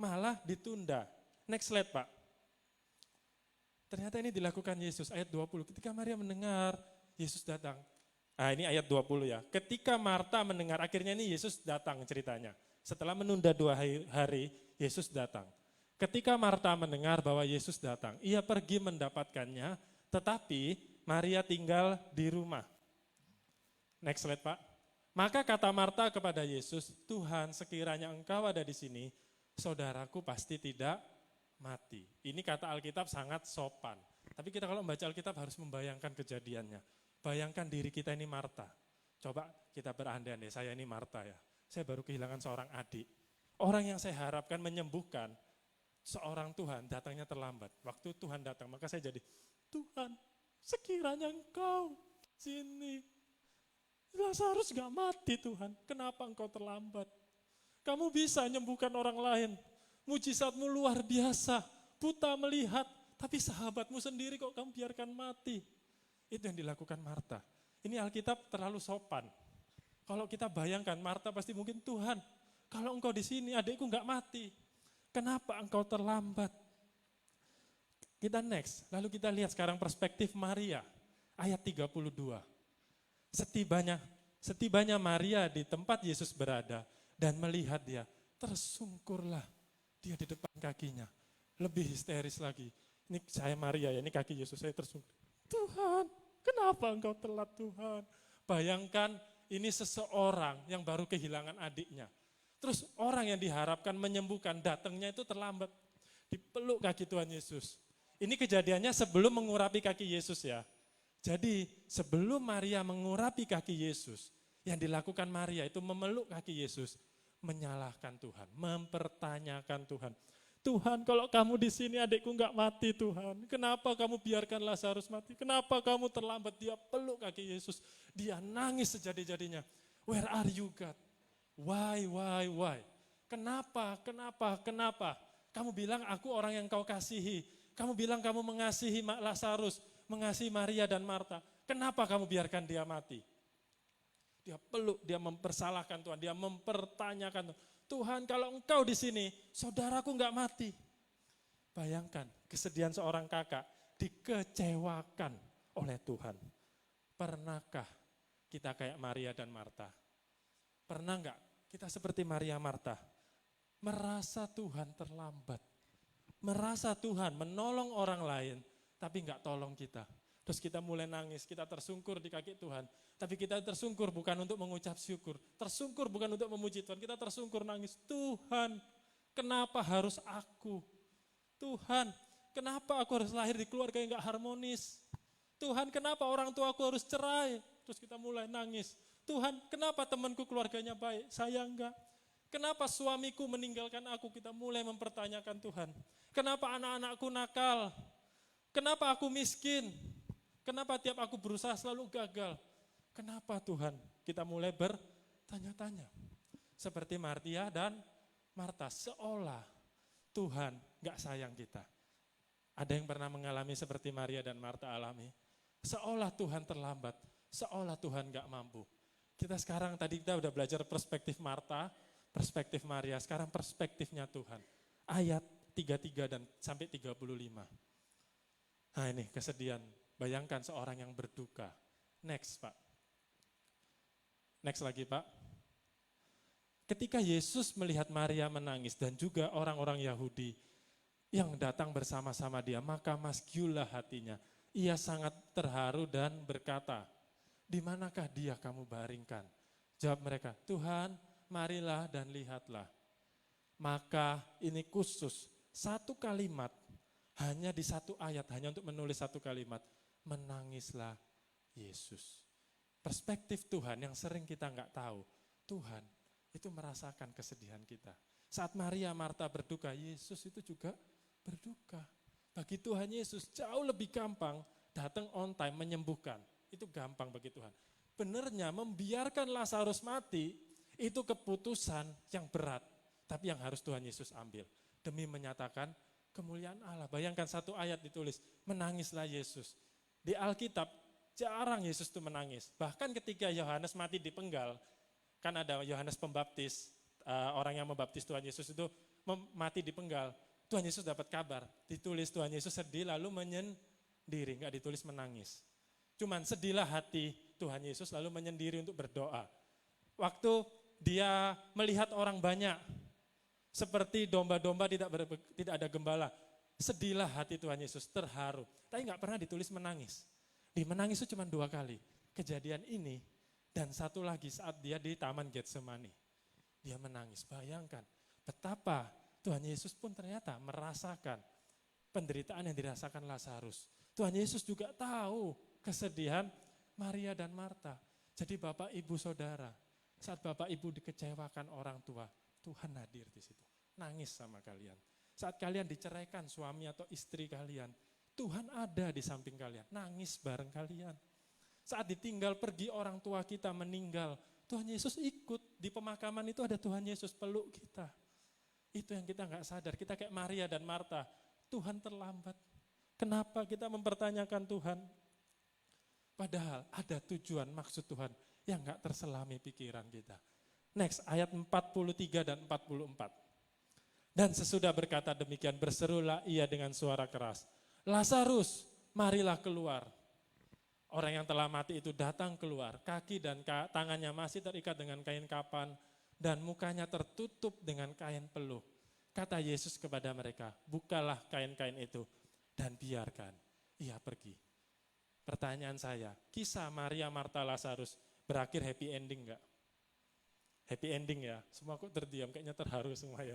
malah ditunda. Next slide Pak. Ternyata ini dilakukan Yesus, ayat 20. Ketika Maria mendengar Yesus datang. Nah ini ayat 20 ya. Ketika Marta mendengar, akhirnya ini Yesus datang ceritanya. Setelah menunda 2 hari, Yesus datang. Ketika Marta mendengar bahwa Yesus datang, ia pergi mendapatkannya, tetapi Maria tinggal di rumah. Next slide Pak. Maka kata Marta kepada Yesus, Tuhan sekiranya engkau ada di sini, saudaraku pasti tidak mati. Ini kata Alkitab sangat sopan. Tapi kita kalau membaca Alkitab harus membayangkan kejadiannya. Bayangkan diri kita ini Marta. Coba kita berandai-andai, saya ini Marta ya. Saya baru kehilangan seorang adik. Orang yang saya harapkan menyembuhkan, seorang Tuhan datangnya terlambat. Waktu Tuhan datang, maka saya jadi, Tuhan sekiranya engkau sini. Lazarus gak mati Tuhan, kenapa engkau terlambat? Kamu bisa menyembuhkan orang lain. Mujizatmu luar biasa, buta melihat, tapi sahabatmu sendiri kok kamu biarkan mati. Itu yang dilakukan Marta. Ini Alkitab terlalu sopan. Kalau kita bayangkan, Marta pasti mungkin, Tuhan, kalau engkau di sini adikku nggak mati. Kenapa engkau terlambat? Kita next, lalu kita lihat sekarang perspektif Maria, ayat 32. Setibanya Maria di tempat Yesus berada dan melihat dia, tersungkurlah dia di depan kakinya. Lebih histeris lagi. Ini saya Maria ya, ini kaki Yesus, saya tersungkur. Tuhan, kenapa engkau telat Tuhan? Bayangkan ini seseorang yang baru kehilangan adiknya. Terus orang yang diharapkan menyembuhkan, datangnya itu terlambat. Dipeluk kaki Tuhan Yesus. Ini kejadiannya sebelum mengurapi kaki Yesus ya. Jadi sebelum Maria mengurapi kaki Yesus, yang dilakukan Maria itu memeluk kaki Yesus, menyalahkan Tuhan, mempertanyakan Tuhan. Tuhan, kalau kamu di sini adikku nggak mati Tuhan. Kenapa kamu biarkan Lazarus mati? Kenapa kamu terlambat? Dia peluk kaki Yesus. Dia nangis sejadi-jadinya. Where are you God? Why? Kenapa? Kamu bilang aku orang yang kau kasihi. Kamu bilang kamu mengasihi Lazarus, mengasihi Maria dan Marta. Kenapa kamu biarkan dia mati? Dia peluk, dia mempersalahkan Tuhan, dia mempertanyakan Tuhan, kalau engkau di sini, saudaraku enggak mati. Bayangkan kesedihan seorang kakak dikecewakan oleh Tuhan. Pernahkah kita kayak Maria dan Marta? Pernah enggak kita seperti Maria Marta? Merasa Tuhan terlambat. Merasa Tuhan menolong orang lain, tapi enggak tolong kita. Terus kita mulai nangis, kita tersungkur di kaki Tuhan. Tapi kita tersungkur bukan untuk mengucap syukur. Tersungkur bukan untuk memuji Tuhan. Kita tersungkur nangis, Tuhan kenapa harus aku? Tuhan kenapa aku harus lahir di keluarga yang gak harmonis? Tuhan kenapa orang tua aku harus cerai? Terus kita mulai nangis. Tuhan kenapa temanku keluarganya baik, saya enggak? Kenapa suamiku meninggalkan aku? Kita mulai mempertanyakan Tuhan. Kenapa anak-anakku nakal? Kenapa aku miskin? Kenapa tiap aku berusaha selalu gagal? Kenapa Tuhan? Kita mulai bertanya-tanya. Seperti Maria dan Marta, seolah Tuhan gak sayang kita. Ada yang pernah mengalami seperti Maria dan Marta alami? Seolah Tuhan terlambat, seolah Tuhan gak mampu. Kita sekarang, tadi kita udah belajar perspektif Marta, perspektif Maria, sekarang perspektifnya Tuhan. Ayat 33 dan sampai 35. Nah ini kesedihan. Bayangkan seorang yang berduka. Next Pak. Next lagi Pak. Ketika Yesus melihat Maria menangis dan juga orang-orang Yahudi yang datang bersama-sama dia, maka masgiulah hatinya. Ia sangat terharu dan berkata, di manakah dia kamu baringkan? Jawab mereka, Tuhan marilah dan lihatlah. Maka ini khusus satu kalimat, hanya di satu ayat, hanya untuk menulis satu kalimat. Menangislah Yesus. Perspektif Tuhan yang sering kita nggak tahu. Tuhan itu merasakan kesedihan kita. Saat Maria Marta berduka, Yesus itu juga berduka. Bagi Tuhan Yesus jauh lebih gampang datang on time menyembuhkan. Itu gampang bagi Tuhan. Benernya membiarkan Lazarus mati itu keputusan yang berat. Tapi yang harus Tuhan Yesus ambil. Demi menyatakan kemuliaan Allah. Bayangkan satu ayat ditulis, menangislah Yesus. Di Alkitab jarang Yesus itu menangis. Bahkan ketika Yohanes mati dipenggal, kan ada Yohanes Pembaptis, orang yang membaptis Tuhan Yesus itu mati dipenggal. Tuhan Yesus dapat kabar, ditulis Tuhan Yesus sedih lalu menyendiri, enggak ditulis menangis. Cuman sedihlah hati Tuhan Yesus lalu menyendiri untuk berdoa. Waktu dia melihat orang banyak, seperti domba-domba tidak ada gembala. Sedihlah hati Tuhan Yesus, terharu. Tapi nggak pernah ditulis menangis. Di menangis itu cuma 2 kali. Kejadian ini dan satu lagi saat dia di Taman Getsemani. Dia menangis, bayangkan betapa Tuhan Yesus pun ternyata merasakan penderitaan yang dirasakan Lazarus. Tuhan Yesus juga tahu kesedihan Maria dan Marta. Jadi Bapak Ibu Saudara, saat Bapak Ibu dikecewakan orang tua, Tuhan hadir di situ. Nangis sama kalian. Saat kalian diceraikan suami atau istri kalian, Tuhan ada di samping kalian. Nangis bareng kalian. Saat ditinggal pergi orang tua kita meninggal, Tuhan Yesus ikut. Di pemakaman itu ada Tuhan Yesus peluk kita. Itu yang kita nggak sadar. Kita kayak Maria dan Marta. Tuhan terlambat. Kenapa kita mempertanyakan Tuhan? Padahal ada tujuan maksud Tuhan yang enggak terselami pikiran kita. Next, ayat 43 dan 44. Dan sesudah berkata demikian, berserulah ia dengan suara keras, Lazarus, marilah keluar. Orang yang telah mati itu datang keluar, kaki dan tangannya masih terikat dengan kain kapan, dan mukanya tertutup dengan kain peluh. Kata Yesus kepada mereka, bukalah kain-kain itu, dan biarkan ia pergi. Pertanyaan saya, kisah Maria, Marta, Lazarus berakhir happy ending enggak? Happy ending ya, semua kok terdiam, kayaknya terharu semua ya.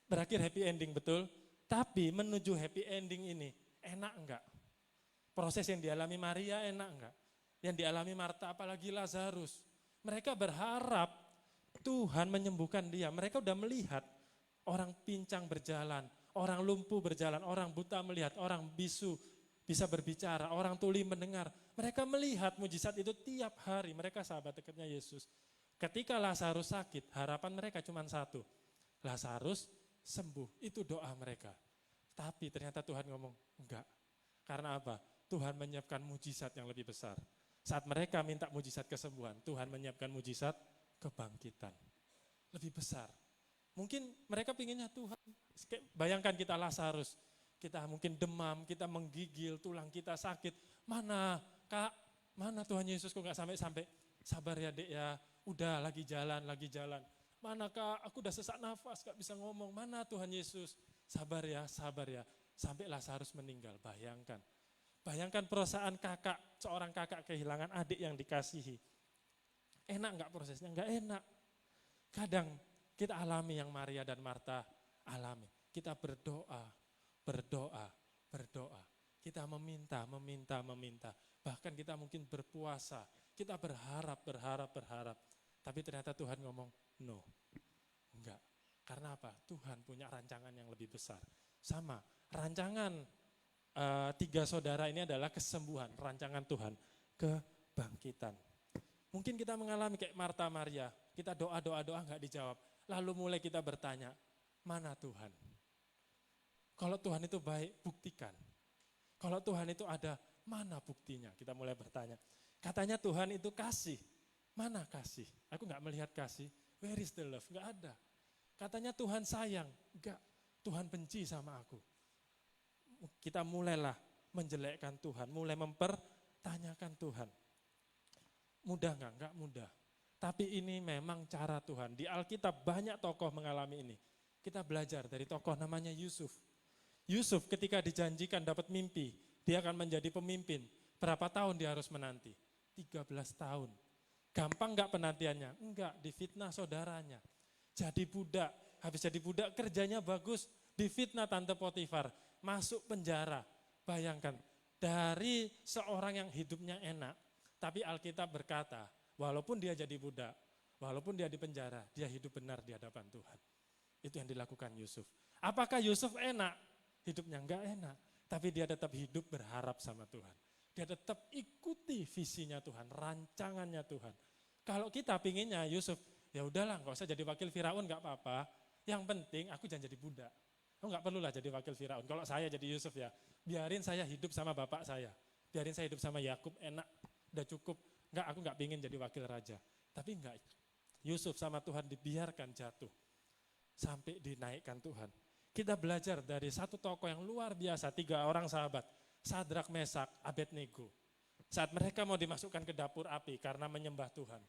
Berakhir happy ending betul, tapi menuju happy ending ini enak enggak? Proses yang dialami Maria enak enggak? Yang dialami Marta apalagi Lazarus. Mereka berharap Tuhan menyembuhkan dia. Mereka udah melihat orang pincang berjalan, orang lumpuh berjalan, orang buta melihat, orang bisu bisa berbicara, orang tuli mendengar. Mereka melihat mujizat itu tiap hari. Mereka sahabat dekatnya Yesus. Ketika Lazarus sakit, harapan mereka cuma satu. Lazarus sembuh, itu doa mereka. Tapi ternyata Tuhan ngomong, enggak. Karena apa? Tuhan menyiapkan mujizat yang lebih besar. Saat mereka minta mujizat kesembuhan, Tuhan menyiapkan mujizat kebangkitan. Lebih besar. Mungkin mereka pinginnya Tuhan, bayangkan kita Lazarus, kita mungkin demam, kita menggigil, tulang kita sakit. Mana Kak, mana Tuhan Yesus kok gak sampai-sampai? Sabar ya Dek ya, udah lagi jalan. Mana Kak, aku udah sesak nafas, gak bisa ngomong. Mana Tuhan Yesus? Sabar ya. Sampai Lazarus meninggal, bayangkan. Bayangkan perasaan kakak, seorang kakak kehilangan adik yang dikasihi. Enak enggak prosesnya? Enggak enak. Kadang kita alami yang Maria dan Marta alami. Kita berdoa. Kita meminta. Bahkan kita mungkin berpuasa. Kita berharap. Tapi ternyata Tuhan ngomong, no, enggak. Karena apa? Tuhan punya rancangan yang lebih besar. Sama, rancangan tiga saudara ini adalah kesembuhan, rancangan Tuhan, kebangkitan. Mungkin kita mengalami kayak Marta Maria, kita doa enggak dijawab. Lalu mulai kita bertanya, mana Tuhan? Kalau Tuhan itu baik, buktikan. Kalau Tuhan itu ada, mana buktinya? Kita mulai bertanya. Katanya Tuhan itu kasih. Mana kasih? Aku enggak melihat kasih. Where is the love? Enggak ada. Katanya Tuhan sayang. Enggak. Tuhan benci sama aku. Kita mulailah menjelekkan Tuhan. Mulai mempertanyakan Tuhan. Mudah enggak? Enggak mudah. Tapi ini memang cara Tuhan. Di Alkitab banyak tokoh mengalami ini. Kita belajar dari tokoh namanya Yusuf. Yusuf ketika dijanjikan dapat mimpi. Dia akan menjadi pemimpin. Berapa tahun dia harus menanti? 13 tahun. Gampang enggak penantiannya? Enggak, difitnah saudaranya. Jadi budak, habis jadi budak kerjanya bagus, difitnah Tante Potifar, masuk penjara. Bayangkan, dari seorang yang hidupnya enak, tapi Alkitab berkata, walaupun dia jadi budak, walaupun dia di penjara, dia hidup benar di hadapan Tuhan. Itu yang dilakukan Yusuf. Apakah Yusuf enak? Hidupnya enggak enak, tapi dia tetap hidup berharap sama Tuhan. Dia tetap ikuti visinya Tuhan, rancangannya Tuhan. Kalau kita pinginnya Yusuf, ya udahlah enggak usah jadi wakil Firaun enggak apa-apa. Yang penting aku jangan jadi budak. Aku enggak perlulah jadi wakil Firaun. Kalau saya jadi Yusuf ya, biarin saya hidup sama bapak saya. Biarin saya hidup sama Yakub enak, udah cukup. Enggak, aku enggak pingin jadi wakil raja. Tapi enggak, Yusuf sama Tuhan dibiarkan jatuh. Sampai dinaikkan Tuhan. Kita belajar dari satu tokoh yang luar biasa, 3 orang sahabat. Sadrak, Mesak, Abednego. Saat mereka mau dimasukkan ke dapur api karena menyembah Tuhan.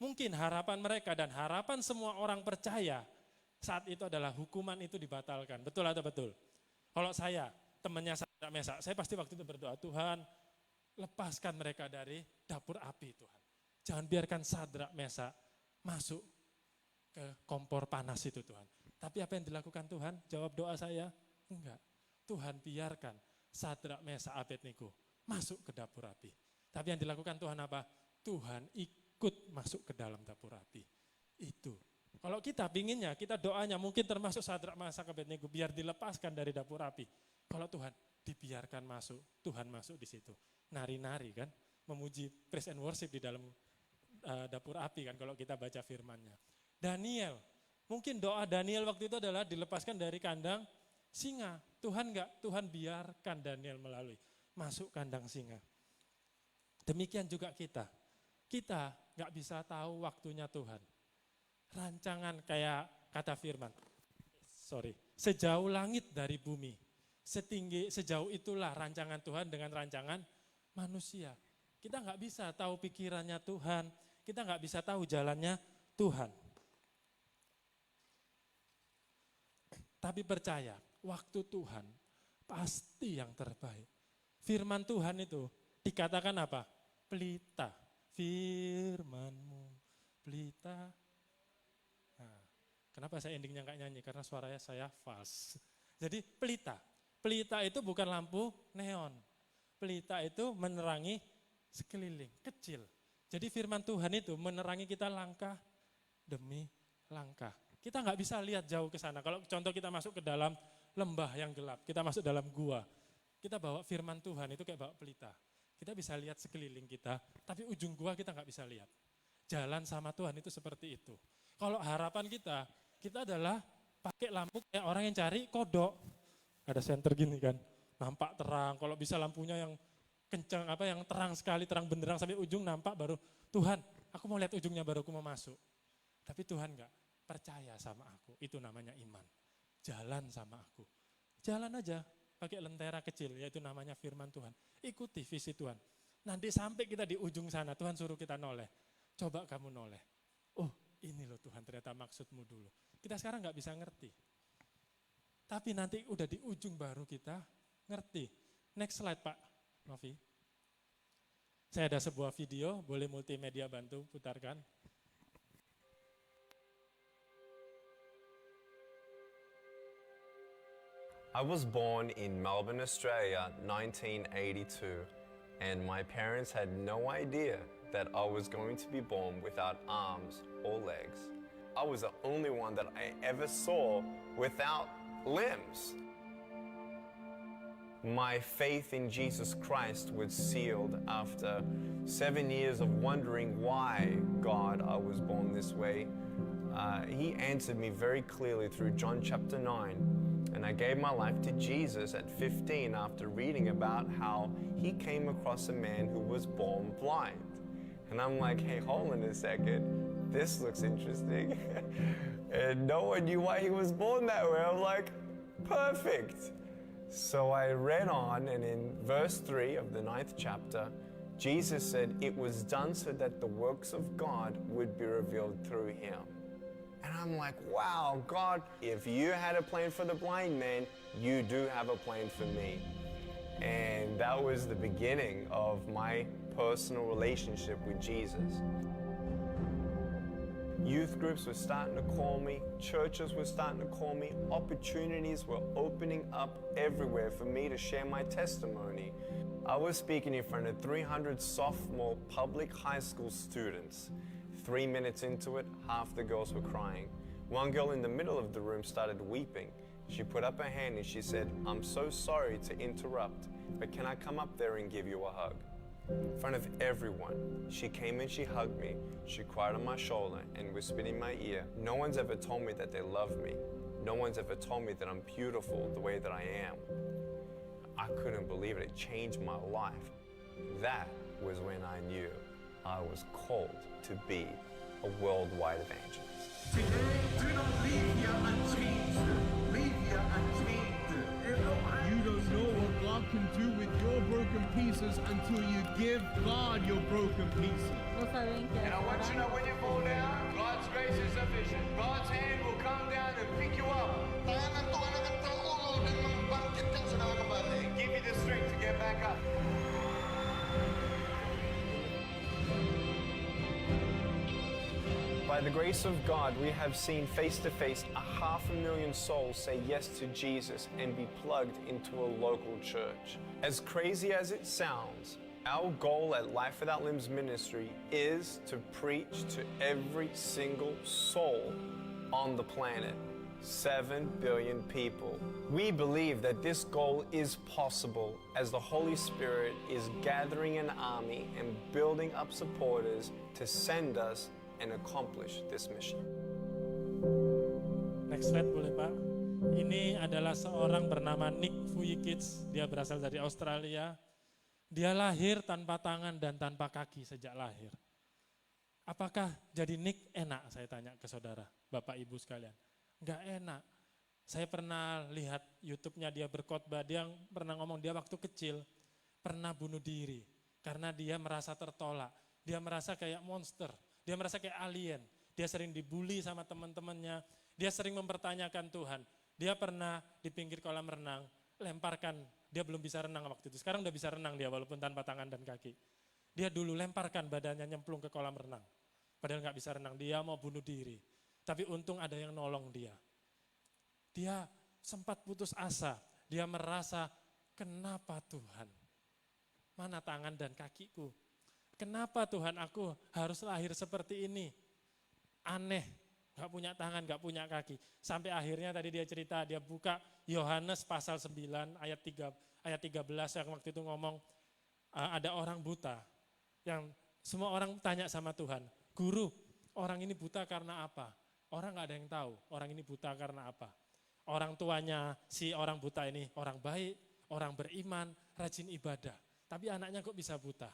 Mungkin harapan mereka dan harapan semua orang percaya saat itu adalah hukuman itu dibatalkan. Betul atau betul? Kalau saya, temannya Sadrak, Mesak, saya pasti waktu itu berdoa, Tuhan lepaskan mereka dari dapur api Tuhan. Jangan biarkan Sadrak, Mesak masuk ke kompor panas itu Tuhan. Tapi apa yang dilakukan Tuhan? Jawab doa saya, enggak. Tuhan biarkan Sadrak, Mesak, Abednego masuk ke dapur api. Tapi yang dilakukan Tuhan apa? Tuhan ikut masuk ke dalam dapur api. Itu. Kalau kita pinginnya, kita doanya mungkin termasuk Sadrak, Mesak, Abednego biar dilepaskan dari dapur api. Kalau Tuhan dibiarkan masuk, Tuhan masuk di situ. Nari-nari kan, memuji praise and worship di dalam dapur api kan kalau kita baca firman-Nya. Daniel, mungkin doa Daniel waktu itu adalah dilepaskan dari kandang singa. Tuhan enggak, Tuhan biarkan Daniel melalui masuk kandang singa. Demikian juga kita. Kita nggak bisa tahu waktunya Tuhan. Rancangan kayak kata firman, sejauh langit dari bumi, sejauh itulah rancangan Tuhan dengan rancangan manusia. Kita nggak bisa tahu pikirannya Tuhan, kita nggak bisa tahu jalannya Tuhan. Tapi percaya, waktu Tuhan pasti yang terbaik. Firman Tuhan itu dikatakan apa? Pelita. Firman-Mu, pelita. Nah, kenapa saya endingnya nggak nyanyi? Karena suaranya saya false. Jadi pelita. Pelita itu bukan lampu neon. Pelita itu menerangi sekeliling, kecil. Jadi firman Tuhan itu menerangi kita langkah demi langkah. Kita nggak bisa lihat jauh ke sana. Kalau contoh kita masuk ke dalam lembah yang gelap, kita masuk dalam gua, kita bawa firman Tuhan itu kayak bawa pelita. Kita bisa lihat sekeliling kita, tapi ujung gua kita nggak bisa lihat. Jalan sama Tuhan itu seperti itu. Kalau harapan kita adalah pakai lampu kayak orang yang cari kodok. Ada senter gini kan, nampak terang. Kalau bisa lampunya yang kencang, yang terang sekali, terang benderang sampai ujung nampak baru, Tuhan aku mau lihat ujungnya baru aku mau masuk. Tapi Tuhan enggak. Percaya sama aku, itu namanya iman. Jalan sama aku. Jalan aja, pakai lentera kecil, yaitu namanya firman Tuhan. Ikuti visi Tuhan. Nanti sampai kita di ujung sana, Tuhan suruh kita noleh. Coba kamu noleh. Oh ini loh Tuhan ternyata maksudmu dulu. Kita sekarang nggak bisa ngerti. Tapi nanti udah di ujung baru kita ngerti. Next slide Pak Novi. Saya ada sebuah video, boleh multimedia bantu putarkan. I was born in Melbourne, Australia, 1982, and my parents had no idea that I was going to be born without arms or legs. I was the only one that I ever saw without limbs. My faith in Jesus Christ was sealed after 7 years of wondering why, God, I was born this way. He answered me very clearly through John chapter 9. And I gave my life to Jesus at 15 after reading about how he came across a man who was born blind. And I'm like, hey, hold on a second. This looks interesting. And no one knew why he was born that way. I'm like, perfect. So I read on, and in verse 3 of the 9th chapter, Jesus said, it was done so that the works of God would be revealed through him. And I'm like, wow, God, if you had a plan for the blind man, you do have a plan for me. And that was the beginning of my personal relationship with Jesus. Youth groups were starting to call me, churches were starting to call me, opportunities were opening up everywhere for me to share my testimony. I was speaking in front of 300 sophomore public high school students. 3 minutes into it, half the girls were crying. One girl in the middle of the room started weeping. She put up her hand and she said, I'm so sorry to interrupt, but can I come up there and give you a hug? In front of everyone, she came and she hugged me. She cried on my shoulder and whispered in my ear, no one's ever told me that they love me. No one's ever told me that I'm beautiful the way that I am. I couldn't believe it. It changed my life. That was when I knew I was called to be a worldwide evangelist. Today, do not leave here unchanged. Leave here unchanged. You don't know what God can do with your broken pieces until you give God your broken pieces. And I want you to know when you fall down, God's grace is sufficient. God's hand will come down and pick you up. Tangan Tuhan akan terulur dan membangkitkan saudara kembali. Give you the strength to get back up. By the grace of God, we have seen face to face 500,000 souls say yes to Jesus and be plugged into a local church. As crazy as it sounds, our goal at Life Without Limbs Ministry is to preach to every single soul on the planet. 7 billion people. We believe that this goal is possible as the Holy Spirit is gathering an army and building up supporters to send us and accomplish this mission. Next slide boleh Pak. Ini adalah seorang bernama Nick Vujicic. Dia berasal dari Australia. Dia lahir tanpa tangan dan tanpa kaki sejak lahir. Apakah jadi Nick enak? Saya tanya ke saudara, Bapak Ibu sekalian. Enggak enak. Saya pernah lihat YouTube-nya dia berkhotbah, dia pernah ngomong dia waktu kecil pernah bunuh diri karena dia merasa tertolak, dia merasa kayak monster, dia merasa kayak alien, dia sering dibully sama teman-temannya, dia sering mempertanyakan Tuhan. Dia pernah di pinggir kolam renang, lemparkan, dia belum bisa renang waktu itu, sekarang udah bisa renang dia walaupun tanpa tangan dan kaki. Dia dulu lemparkan badannya nyemplung ke kolam renang, padahal nggak bisa renang, dia mau bunuh diri. Tapi untung ada yang nolong dia. Dia sempat putus asa, dia merasa kenapa Tuhan? Mana tangan dan kakiku? Kenapa Tuhan aku harus lahir seperti ini? Aneh, gak punya tangan, gak punya kaki. Sampai akhirnya tadi dia cerita, dia buka Yohanes pasal 9 ayat 13 yang waktu itu ngomong ada orang buta. Yang semua orang tanya sama Tuhan, Guru, orang ini buta karena apa? Orang gak ada yang tahu, orang ini buta karena apa? Orang tuanya si orang buta ini orang baik, orang beriman, rajin ibadah. Tapi anaknya kok bisa buta?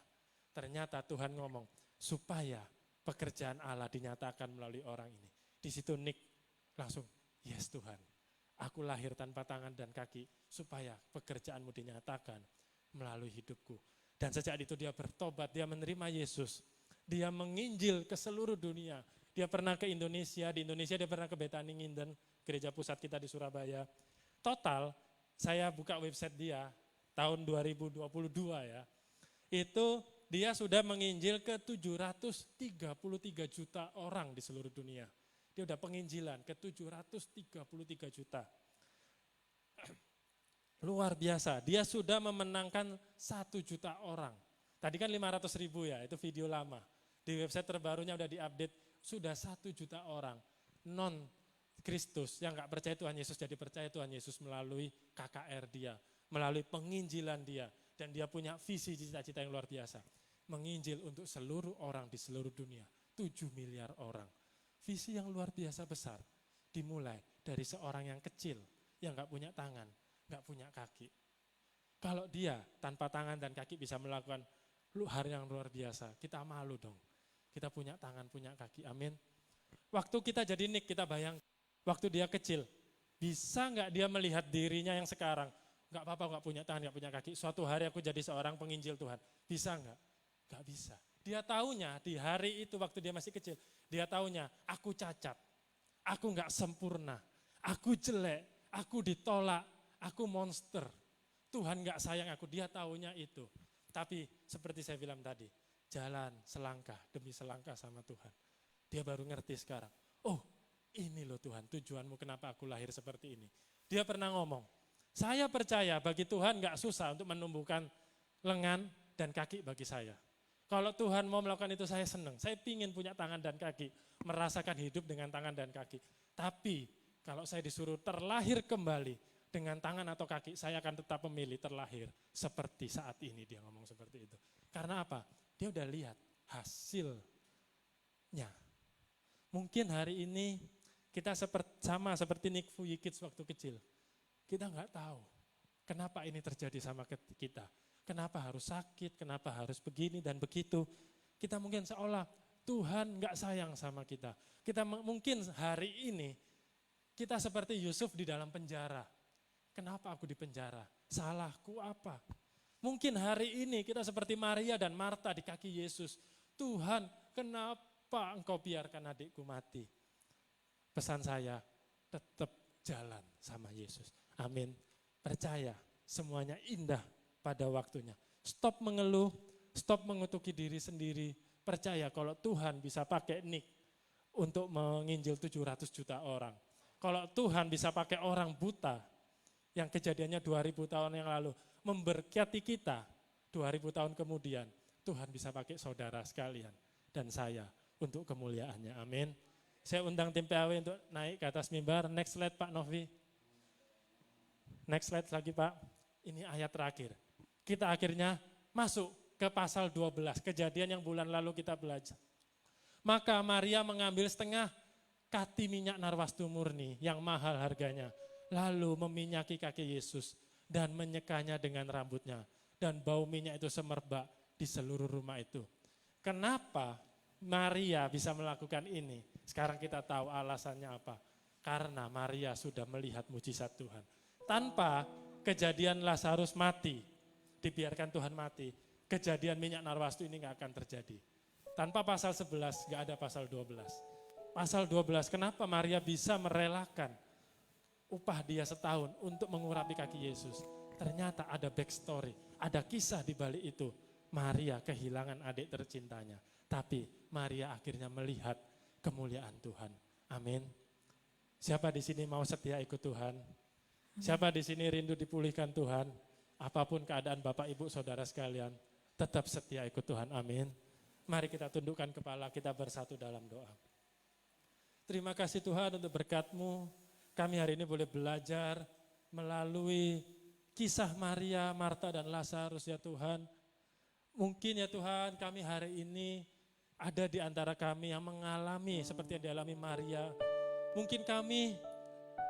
Ternyata Tuhan ngomong, supaya pekerjaan Allah dinyatakan melalui orang ini. Di situ Nick langsung, yes Tuhan, aku lahir tanpa tangan dan kaki, supaya pekerjaanmu dinyatakan melalui hidupku. Dan sejak itu dia bertobat, dia menerima Yesus. Dia menginjil ke seluruh dunia. Dia pernah ke Indonesia, di Indonesia dia pernah ke Bethany Nginden, gereja pusat kita di Surabaya. Total, saya buka website dia, tahun 2022 ya, itu dia sudah menginjil ke 733 juta orang di seluruh dunia. Dia udah penginjilan ke 733 juta. Luar biasa, dia sudah memenangkan 1 juta orang. Tadi kan 500.000 ya, itu video lama. Di website terbarunya udah diupdate, sudah 1 juta orang. Non-Kristus yang gak percaya Tuhan Yesus jadi percaya Tuhan Yesus melalui KKR dia, melalui penginjilan dia. Dan dia punya visi cita-cita yang luar biasa. Menginjil untuk seluruh orang di seluruh dunia, 7 miliar orang. Visi yang luar biasa besar, dimulai dari seorang yang kecil, yang gak punya tangan, gak punya kaki. Kalau dia tanpa tangan dan kaki bisa melakukan hal yang luar biasa, kita malu dong. Kita punya tangan, punya kaki, amin. Waktu kita jadi Nick, kita bayang, waktu dia kecil, bisa gak dia melihat dirinya yang sekarang, gak apa-apa gak punya tangan, gak punya kaki, suatu hari aku jadi seorang penginjil Tuhan, bisa gak? Gak bisa. Dia taunya di hari itu waktu dia masih kecil, dia taunya aku cacat, aku gak sempurna, aku jelek, aku ditolak, aku monster. Tuhan gak sayang aku, dia taunya itu. Tapi seperti saya bilang tadi, jalan selangkah demi selangkah sama Tuhan. Dia baru ngerti sekarang, oh ini loh Tuhan tujuanmu kenapa aku lahir seperti ini. Dia pernah ngomong, saya percaya bagi Tuhan gak susah untuk menumbuhkan lengan dan kaki bagi saya. Kalau Tuhan mau melakukan itu saya senang, saya pingin punya tangan dan kaki, merasakan hidup dengan tangan dan kaki. Tapi kalau saya disuruh terlahir kembali dengan tangan atau kaki, saya akan tetap memilih terlahir seperti saat ini, dia ngomong seperti itu. Karena apa? Dia udah lihat hasilnya. Mungkin hari ini kita sama seperti Nick Vujicic waktu kecil. Kita nggak tahu kenapa ini terjadi sama kita. Kenapa harus sakit, kenapa harus begini dan begitu. Kita mungkin seolah Tuhan nggak sayang sama kita. Kita mungkin hari ini kita seperti Yusuf di dalam penjara. Kenapa aku di penjara? Salahku apa? Mungkin hari ini kita seperti Maria dan Marta di kaki Yesus. Tuhan, kenapa engkau biarkan adikku mati? Pesan saya, tetap jalan sama Yesus. Amin. Percaya, semuanya indah pada waktunya. Stop mengeluh, stop mengutuki diri sendiri. Percaya kalau Tuhan bisa pakai Nick untuk menginjil 700 juta orang. Kalau Tuhan bisa pakai orang buta, yang kejadiannya 2000 tahun yang lalu, memberkati kita 2000 tahun kemudian, Tuhan bisa pakai saudara sekalian dan saya untuk kemuliaannya. Amin. Saya undang tim PAW untuk naik ke atas mimbar. Next slide Pak Novi. Next slide lagi Pak. Ini ayat terakhir. Kita akhirnya masuk ke pasal 12, kejadian yang bulan lalu kita belajar. Maka Maria mengambil setengah kati minyak narwastu murni yang mahal harganya, lalu meminyaki kaki Yesus dan menyekanya dengan rambutnya. Dan bau minyak itu semerbak di seluruh rumah itu. Kenapa Maria bisa melakukan ini? Sekarang kita tahu alasannya apa. Karena Maria sudah melihat mujizat Tuhan. Tanpa kejadian Lazarus mati, dibiarkan Tuhan mati, kejadian minyak narwastu ini gak akan terjadi. Tanpa pasal 11 gak ada pasal 12. Pasal 12, kenapa Maria bisa merelakan upah dia setahun untuk mengurapi kaki Yesus? Ternyata ada backstory, ada kisah di balik itu. Maria kehilangan adik tercintanya, tapi Maria akhirnya melihat kemuliaan Tuhan. Amin. Siapa di sini mau setia ikut Tuhan? Siapa di sini rindu dipulihkan Tuhan? Apapun keadaan Bapak, Ibu, Saudara sekalian, tetap setia ikut Tuhan. Amin. Mari kita tundukkan kepala, kita bersatu dalam doa. Terima kasih Tuhan untuk berkat-Mu. Kami hari ini boleh belajar melalui kisah Maria, Marta, dan Lazarus ya Tuhan. Mungkin ya Tuhan kami hari ini ada di antara kami yang mengalami seperti yang dialami Maria. Mungkin kami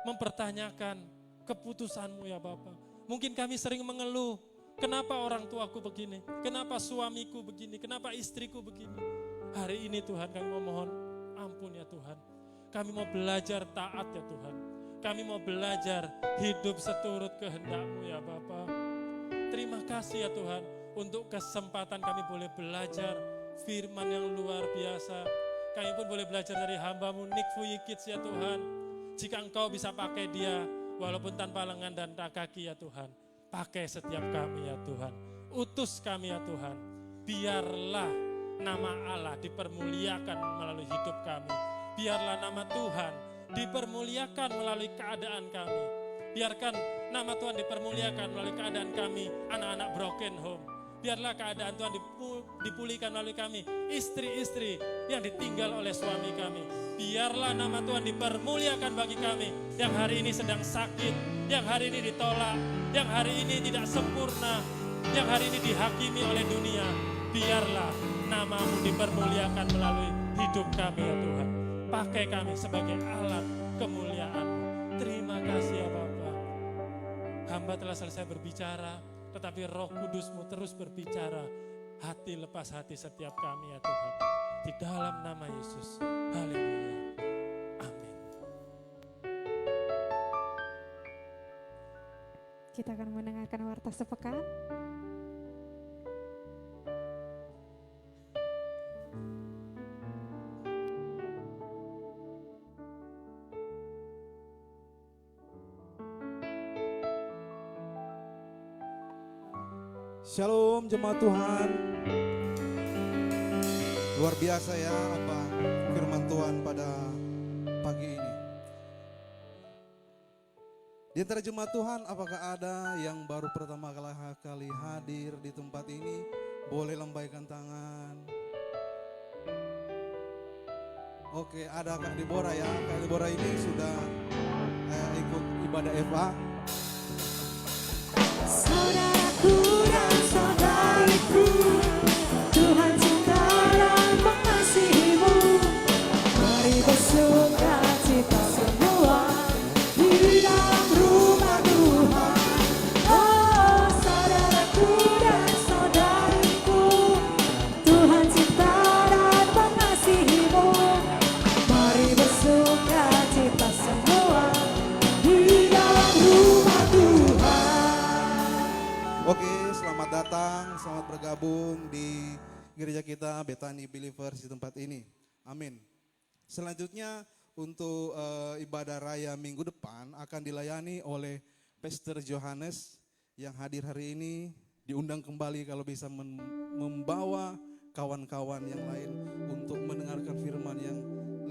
mempertanyakan keputusan-Mu ya Bapa. Mungkin kami sering mengeluh, kenapa orang tuaku begini, kenapa suamiku begini, kenapa istriku begini. Hari ini Tuhan kami memohon ampun ya Tuhan. Kami mau belajar taat ya Tuhan. Kami mau belajar hidup seturut kehendak-Mu ya Bapa. Terima kasih ya Tuhan untuk kesempatan kami boleh belajar firman yang luar biasa. Kami pun boleh belajar dari hamba-Mu Nick Fuyikits ya Tuhan. Jika Engkau bisa pakai dia walaupun tanpa lengan dan kaki ya Tuhan. Pakai setiap kami ya Tuhan. Utus kami ya Tuhan. Biarlah nama Allah dipermuliakan melalui hidup kami. Biarlah nama Tuhan dipermuliakan melalui keadaan kami. Biarkan nama Tuhan dipermuliakan melalui keadaan kami, anak-anak broken home. Biarlah keadaan Tuhan dipulihkan melalui kami, istri-istri yang ditinggal oleh suami kami. Biarlah nama Tuhan dipermuliakan bagi kami yang hari ini sedang sakit, yang hari ini ditolak, yang hari ini tidak sempurna, yang hari ini dihakimi oleh dunia. Biarlah nama-Mu dipermuliakan melalui hidup kami ya Tuhan. Pakai kami sebagai alat kemuliaan. Terima kasih ya Bapa. Hamba telah selesai berbicara, tetapi Roh Kudus-Mu terus berbicara. Hati lepas hati setiap kami ya Tuhan. Di dalam nama Yesus. Haleluya. Amin. Kita akan mendengarkan warta sepekan. Shalom jemaat Tuhan. Luar biasa ya apa firman Tuhan pada pagi ini. Di antara jemaat Tuhan, apakah ada yang baru pertama kali hadir di tempat ini? Boleh lambaikan tangan. Oke, ada Kak Deborah ya. Kak Deborah ini sudah ikut ibadah FA. Saudaraku dan saudariku, Tuhan cinta dan mengasihi-Mu. Mari bersuka cita semua di dalam rumah Tuhan. Oh saudaraku dan saudariku, Tuhan cinta dan mengasihi-Mu. Mari bersuka cita semua di dalam rumah Tuhan. Oke, selamat datang, selamat bergabung di gereja kita Bethany Believers di tempat ini. Amin. Selanjutnya untuk ibadah raya minggu depan akan dilayani oleh Pastor Johannes yang hadir hari ini. Diundang kembali kalau bisa membawa kawan-kawan yang lain untuk mendengarkan firman yang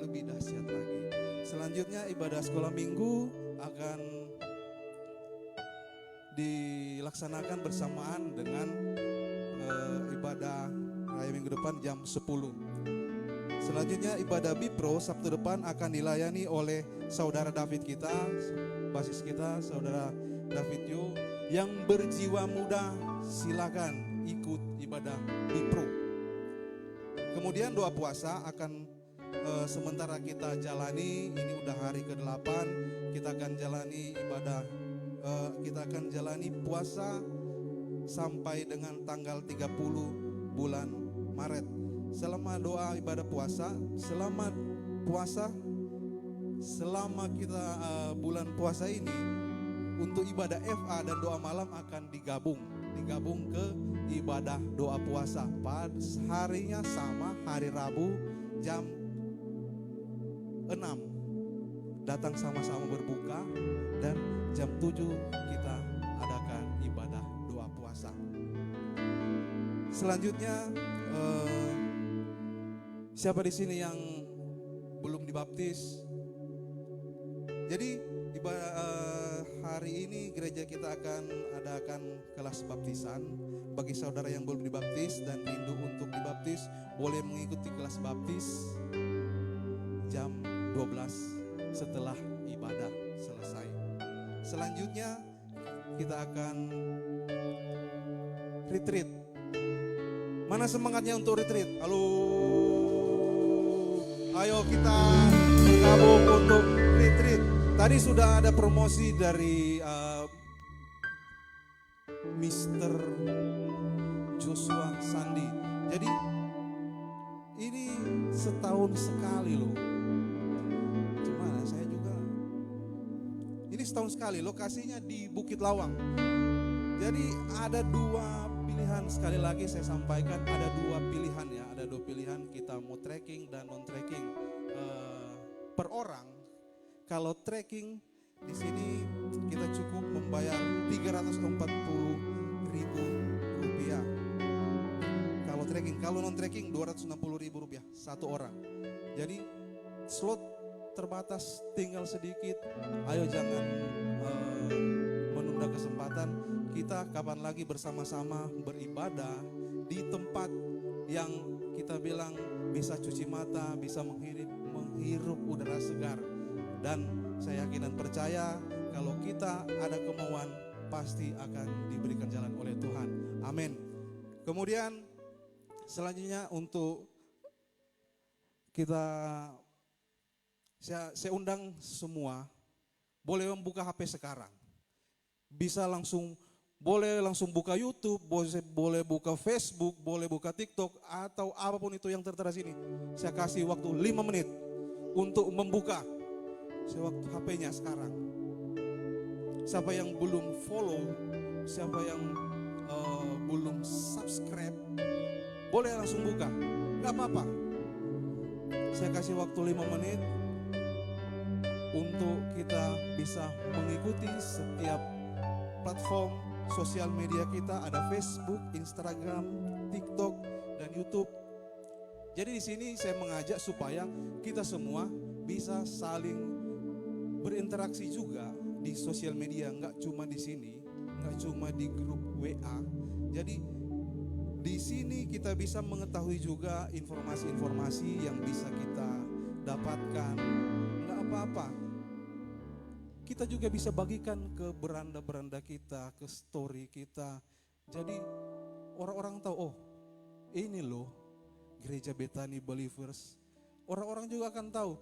lebih dahsyat lagi. Selanjutnya ibadah sekolah minggu akan dilaksanakan bersamaan dengan ibadah raya minggu depan jam 10. Selanjutnya ibadah Bipro Sabtu depan akan dilayani oleh saudara David kita, basis kita, saudara David Yu. Yang berjiwa muda silakan ikut ibadah Bipro. Kemudian doa puasa akan sementara kita jalani, ini udah hari ke-8, kita akan jalani ibadah, kita akan jalani puasa sampai dengan tanggal 30 bulan Maret. selama doa ibadah puasa, selama kita bulan puasa ini, untuk ibadah FA dan doa malam akan digabung ke ibadah doa puasa. Harinya sama, hari Rabu jam 6 datang sama-sama berbuka, dan jam 7 kita adakan ibadah doa puasa. Selanjutnya siapa di sini yang belum dibaptis? Jadi hari ini gereja kita akan adakan kelas baptisan. Bagi saudara yang belum dibaptis dan rindu untuk dibaptis, boleh mengikuti kelas baptis jam 12 setelah ibadah selesai. Selanjutnya kita akan retreat. Mana semangatnya untuk retreat? Halo, ayo kita gabung untuk retreat. Tadi sudah ada promosi dari Mr. Joshua Sandi. Jadi ini setahun sekali loh. Cuma saya juga, ini setahun sekali, lokasinya di Bukit Lawang. Jadi ada dua pilihan, sekali lagi saya sampaikan, ada dua pilihan ya. Ada dua pilihan, kita mau trekking dan non trekking. Per orang, kalau trekking di sini kita cukup membayar 340.000 rupiah. Kalau trekking, kalau non trekking 260.000 rupiah satu orang. Jadi slot terbatas, tinggal sedikit. Ayo jangan menunda kesempatan. Kita kapan lagi bersama-sama beribadah di tempat yang kita bilang bisa cuci mata, bisa menghirup udara segar. Dan saya yakin dan percaya kalau kita ada kemauan, pasti akan diberikan jalan oleh Tuhan. Amin. Kemudian selanjutnya untuk kita, saya undang semua, boleh membuka HP sekarang. Bisa langsung, boleh langsung buka YouTube, boleh buka Facebook, boleh buka TikTok, atau apapun itu yang tertera sini. Saya kasih waktu 5 menit untuk membuka. Saya waktu HP-nya sekarang. Siapa yang belum follow, siapa yang belum subscribe, boleh langsung buka, gak apa-apa. Saya kasih waktu 5 menit untuk kita bisa mengikuti setiap platform sosial media kita. Ada Facebook, Instagram, TikTok, dan YouTube. Jadi di sini saya mengajak supaya kita semua bisa saling berinteraksi juga di sosial media, nggak cuma di sini, nggak cuma di grup WA. Jadi di sini kita bisa mengetahui juga informasi-informasi yang bisa kita dapatkan. Nggak apa-apa, kita juga bisa bagikan ke beranda-beranda kita, ke story kita. Jadi orang-orang tahu, oh ini loh gereja Bethany Believers. Orang-orang juga akan tahu,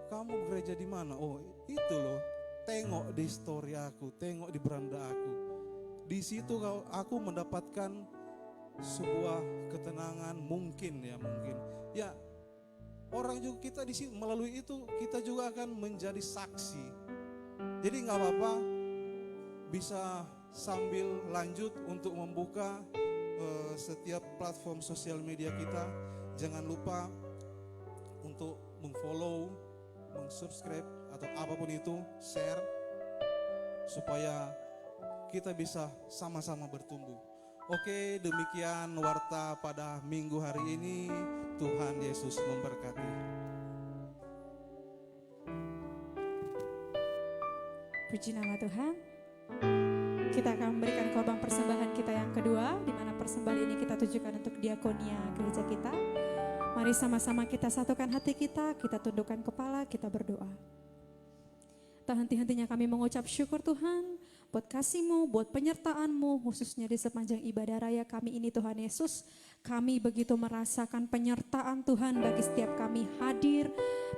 kamu gereja di mana? Oh itu loh, tengok di story aku, tengok di beranda aku. Di situ aku mendapatkan sebuah ketenangan, mungkin. Ya, orang juga kita di sini melalui itu kita juga akan menjadi saksi. Jadi nggak apa-apa, bisa sambil lanjut untuk membuka setiap platform sosial media kita. Jangan lupa untuk mengfollow, subscribe atau apapun itu, share supaya kita bisa sama-sama bertumbuh. Oke, demikian warta pada minggu hari ini. Tuhan Yesus memberkati. Puji nama Tuhan. Kita akan memberikan korban persembahan kita yang kedua, di mana persembahan ini kita tujukan untuk diakonia gereja kita. Mari sama-sama kita satukan hati kita tundukkan kepala, kita berdoa. Tak henti-hentinya kami mengucap syukur Tuhan buat kasih-Mu, buat penyertaan-Mu, khususnya di sepanjang ibadah raya kami ini Tuhan Yesus. Kami begitu merasakan penyertaan Tuhan bagi setiap kami hadir,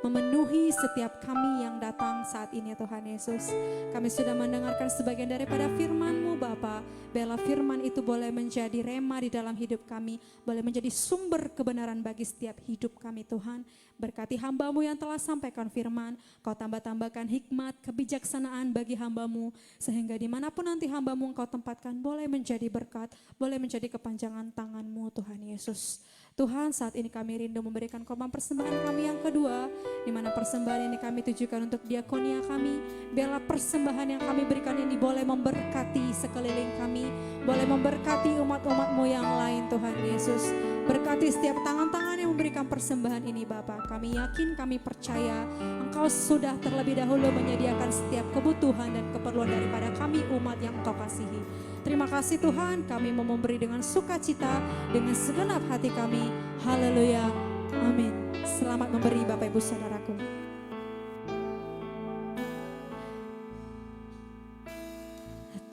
memenuhi setiap kami yang datang saat ini Tuhan Yesus. Kami sudah mendengarkan sebagian daripada firman-Mu Bapa. Biarlah firman itu boleh menjadi rema di dalam hidup kami, boleh menjadi sumber kebenaran bagi setiap hidup kami Tuhan. Berkati hamba-Mu yang telah sampaikan firman, Kau tambah-tambahkan hikmat, kebijaksanaan bagi hamba-Mu, sehingga dimanapun nanti hamba-Mu Engkau tempatkan boleh menjadi berkat, boleh menjadi kepanjangan tangan-Mu Tuhan Yesus. Tuhan, saat ini kami rindu memberikan korban persembahan kami yang kedua, di mana persembahan ini kami tujukan untuk diakonia kami. Biarlah persembahan yang kami berikan ini boleh memberkati sekeliling kami, boleh memberkati umat-umat-Mu yang lain Tuhan Yesus. Berkati setiap tangan-tangan yang memberikan persembahan ini Bapa. Kami yakin, kami percaya Engkau sudah terlebih dahulu menyediakan setiap kebutuhan dan keperluan daripada kami umat yang Engkau kasihi. Terima kasih Tuhan, kami mau memberi dengan sukacita, dengan segenap hati kami. Haleluya, amin. Selamat memberi Bapak Ibu Saudaraku.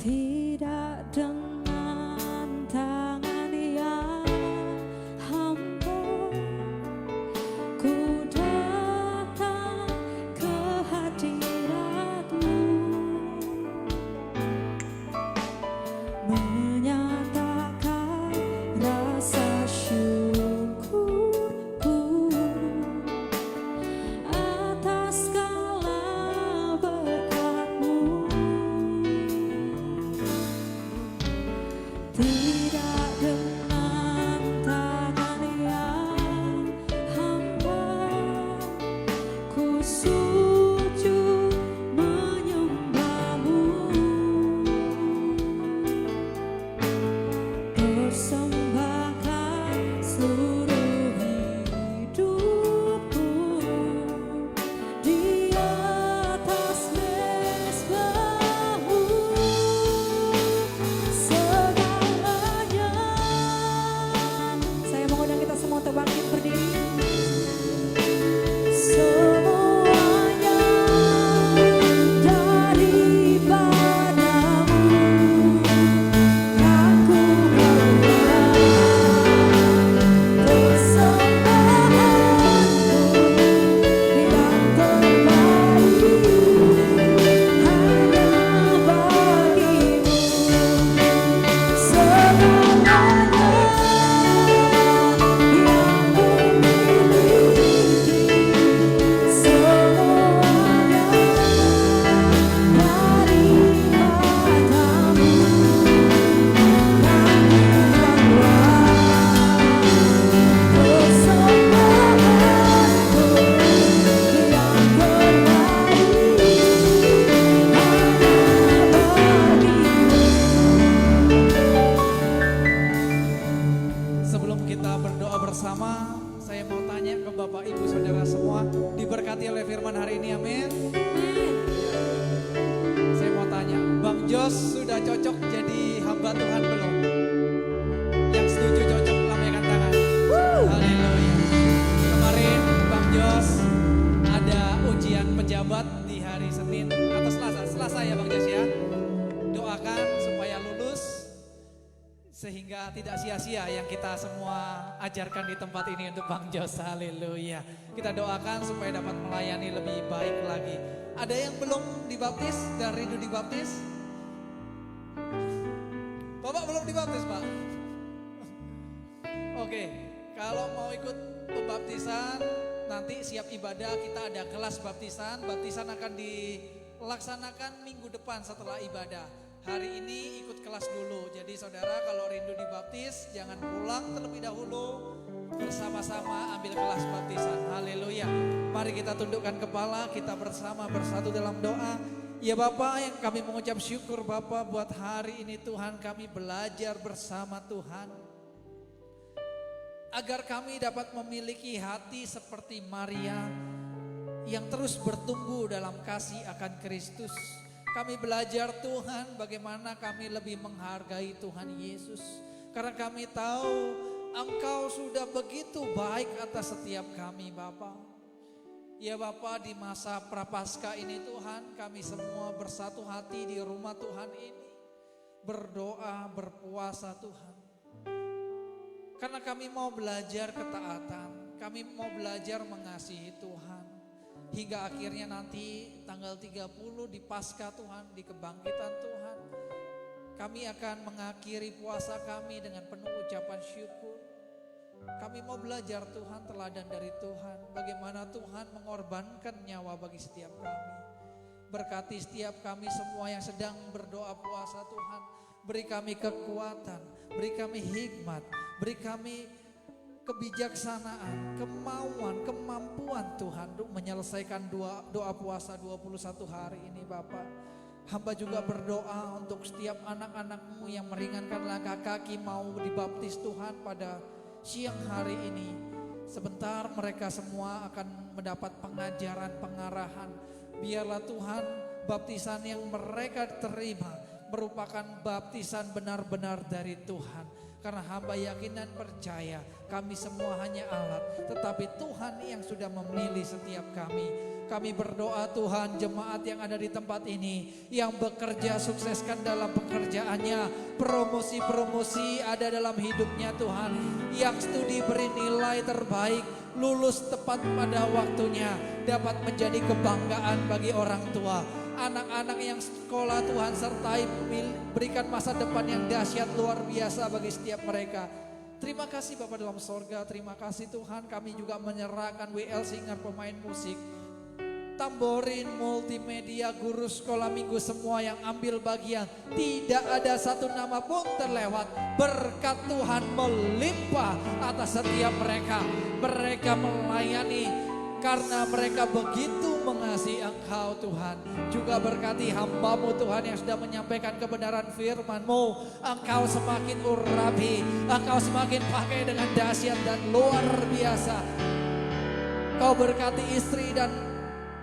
Tidak dengan tangan yang hamba, ku datang ke hadirat-Mu, menyatakan rasa syukurku atas segala berkat-Mu. Tidak dengan tangan yang hamba, ku sujud menyembah-Mu, persembahkan seluruh hidupku di atas mezbah-Mu. Segalanya, saya mengundang kita semua untuk bangkit berdiri. Semuanya daripada-Mu, aku bawa persembahanku yang terbaik hanya bagi-Mu. Segalanya yang ku miliki, semuanya daripada-Mu, Sebelum kita berdoa bersama, saya mau tanya ke Bapak Ibu Saudara semua, diberkati oleh firman hari ini, amin. Saya mau tanya, Bang Jos sudah cocok jadi hamba Tuhan belum? Yang setuju cocok lambaikan tangan. Haleluya. Kemarin Bang Jos ada ujian pejabat di hari Senin atau Selasa ya Bang Jos ya. Doakan supaya lulus, sehingga tidak sia-sia yang kita semua ajarkan di tempat ini untuk Bang Jos. Haleluya. Kita doakan supaya dapat melayani lebih baik lagi. Ada yang belum dibaptis dan rindu dibaptis? Bapak belum dibaptis Pak? Oke, kalau mau ikut pembaptisan, nanti siap ibadah, kita ada kelas baptisan. Baptisan akan dilaksanakan minggu depan setelah ibadah. Hari ini ikut kelas dulu. Jadi saudara kalau rindu dibaptis, jangan pulang terlebih dahulu, bersama-sama ambil kelas baptisan. Haleluya. Mari kita tundukkan kepala, kita bersama bersatu dalam doa. Ya Bapak, yang kami mengucap syukur Bapak buat hari ini Tuhan, kami belajar bersama Tuhan, agar kami dapat memiliki hati seperti Maria yang terus bertumbuh dalam kasih akan Kristus. Kami belajar Tuhan bagaimana kami lebih menghargai Tuhan Yesus, karena kami tahu Engkau sudah begitu baik atas setiap kami Bapa. Ya Bapa, di masa Prapaskah ini Tuhan, kami semua bersatu hati di rumah Tuhan ini, berdoa, berpuasa Tuhan. Karena kami mau belajar ketaatan, kami mau belajar mengasihi Tuhan. Hingga akhirnya nanti tanggal 30 di Paskah Tuhan, di kebangkitan Tuhan, kami akan mengakhiri puasa kami dengan penuh ucapan syukur. Kami mau belajar Tuhan, teladan dari Tuhan, bagaimana Tuhan mengorbankan nyawa bagi setiap kami. Berkati setiap kami semua yang sedang berdoa puasa Tuhan. Beri kami kekuatan, beri kami hikmat, beri kami kebijaksanaan, kemauan, kemampuan Tuhan untuk menyelesaikan doa puasa 21 hari ini Bapak. Hamba juga berdoa untuk setiap anak-anak-Mu yang meringankan langkah kaki mau dibaptis Tuhan pada siang hari ini. Sebentar mereka semua akan mendapat pengajaran, pengarahan. Biarlah Tuhan baptisan yang mereka terima merupakan baptisan benar-benar dari Tuhan. Karena hamba yakin dan percaya kami semua hanya alat, tetapi Tuhan yang sudah memilih setiap kami. Kami berdoa Tuhan, jemaat yang ada di tempat ini yang bekerja sukseskan dalam pekerjaannya, promosi-promosi ada dalam hidupnya Tuhan, yang studi beri nilai terbaik, lulus tepat pada waktunya, dapat menjadi kebanggaan bagi orang tua. Anak-anak yang sekolah Tuhan sertai, berikan masa depan yang dahsyat luar biasa bagi setiap mereka. Terima kasih Bapa dalam sorga, terima kasih Tuhan. Kami juga menyerahkan WL Singer, pemain musik, tamborin, multimedia, guru sekolah minggu semua yang ambil bagian. Tidak ada satu nama pun terlewat. Berkat Tuhan melimpah atas setiap mereka. Mereka melayani karena mereka begitu mengasihi Engkau Tuhan. Juga berkati hamba-Mu Tuhan yang sudah menyampaikan kebenaran firman-Mu. Engkau semakin urapi, Engkau semakin pakai dengan dahsyat dan luar biasa. Kau berkati istri dan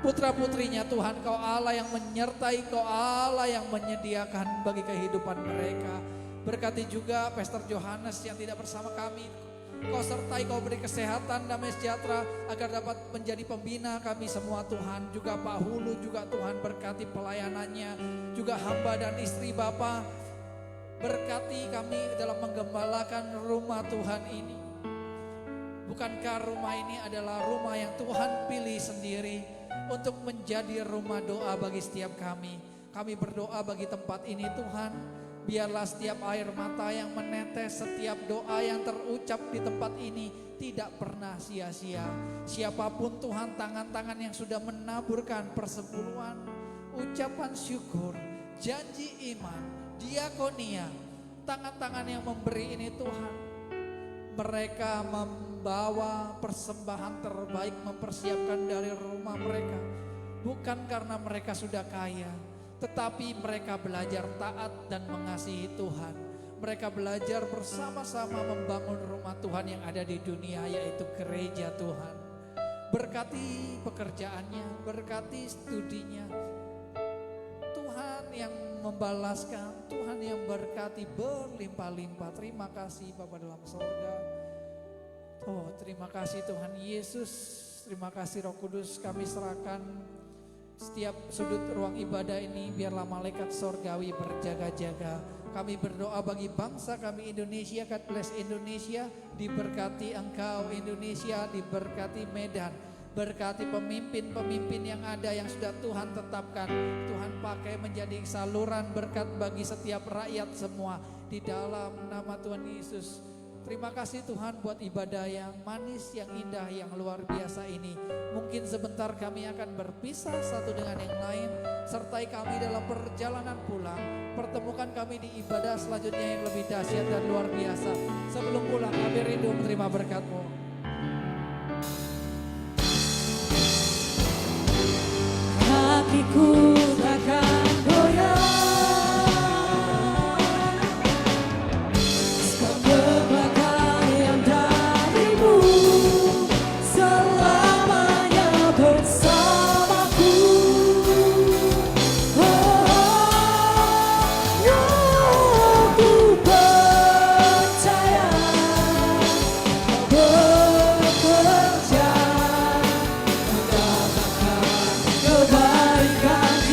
putra-putrinya Tuhan. Kau Allah yang menyertai, Kau Allah yang menyediakan bagi kehidupan mereka. Berkati juga Pastor Johannes yang tidak bersama kami. Kau sertai, Kau beri kesehatan, damai sejahtera agar dapat menjadi pembina kami semua Tuhan. Juga Pak Hulu juga Tuhan berkati pelayanannya. Juga hamba dan istri Bapa, berkati kami dalam menggembalakan rumah Tuhan ini. Bukankah rumah ini adalah rumah yang Tuhan pilih sendiri untuk menjadi rumah doa bagi setiap kami. Kami berdoa bagi tempat ini Tuhan. Biarlah setiap air mata yang menetes, setiap doa yang terucap di tempat ini tidak pernah sia-sia. Siapapun Tuhan, tangan-tangan yang sudah menaburkan persepuluhan, ucapan syukur, janji iman, diakonia, tangan-tangan yang memberi ini Tuhan. Mereka membawa persembahan terbaik, mempersiapkan dari rumah mereka. Bukan karena mereka sudah kaya, tetapi mereka belajar taat dan mengasihi Tuhan. Mereka belajar bersama-sama membangun rumah Tuhan yang ada di dunia, yaitu gereja Tuhan. Berkati pekerjaannya, berkati studinya. Tuhan yang membalaskan, Tuhan yang berkati berlimpah-limpah. Terima kasih Bapa dalam sorga. Oh, terima kasih Tuhan Yesus. Terima kasih Roh Kudus, kami serahkan setiap sudut ruang ibadah ini, biarlah malaikat sorgawi berjaga-jaga. Kami berdoa bagi bangsa kami Indonesia, God bless Indonesia. Diberkati Engkau Indonesia, diberkati Medan. Berkati pemimpin-pemimpin yang ada yang sudah Tuhan tetapkan. Tuhan pakai menjadi saluran berkat bagi setiap rakyat semua. Di dalam nama Tuhan Yesus. Terima kasih Tuhan buat ibadah yang manis, yang indah, yang luar biasa ini. Mungkin sebentar kami akan berpisah satu dengan yang lain. Sertai kami dalam perjalanan pulang. Pertemukan kami di ibadah selanjutnya yang lebih dahsyat dan luar biasa. Sebelum pulang kami rindu menerima berkat-Mu. Hatiku takkan goyah. Kebaikan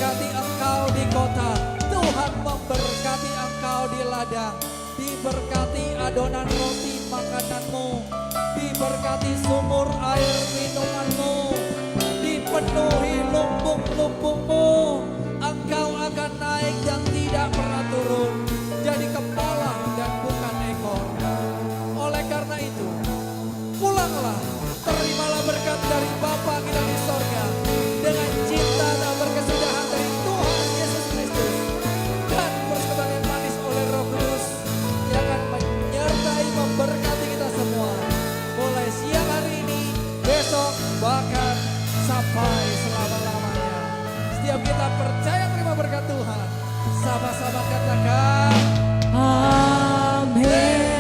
memberkati engkau di kota, Tuhan memberkati engkau di ladang, diberkati adonan roti makananmu, diberkati sumur air minumanmu, dipenuhi lumbung-lumbungmu. Engkau akan naik dan tidak pernah turun, jadi kepala dan bukan ekor. Oleh karena itu, pulanglah, terimalah berkat dari Bapa kita di sorga, dengan cinta dan berkesudahan dari Tuhan Yesus Kristus, dan persekutuan yang manis oleh Roh Kudus, yang akan menyertai memberkati kita semua, mulai siang hari ini, besok, bahkan sampai selama-lamanya. Setiap kita percaya terima berkat Tuhan, sama-sama katakan Amin. Tuhan.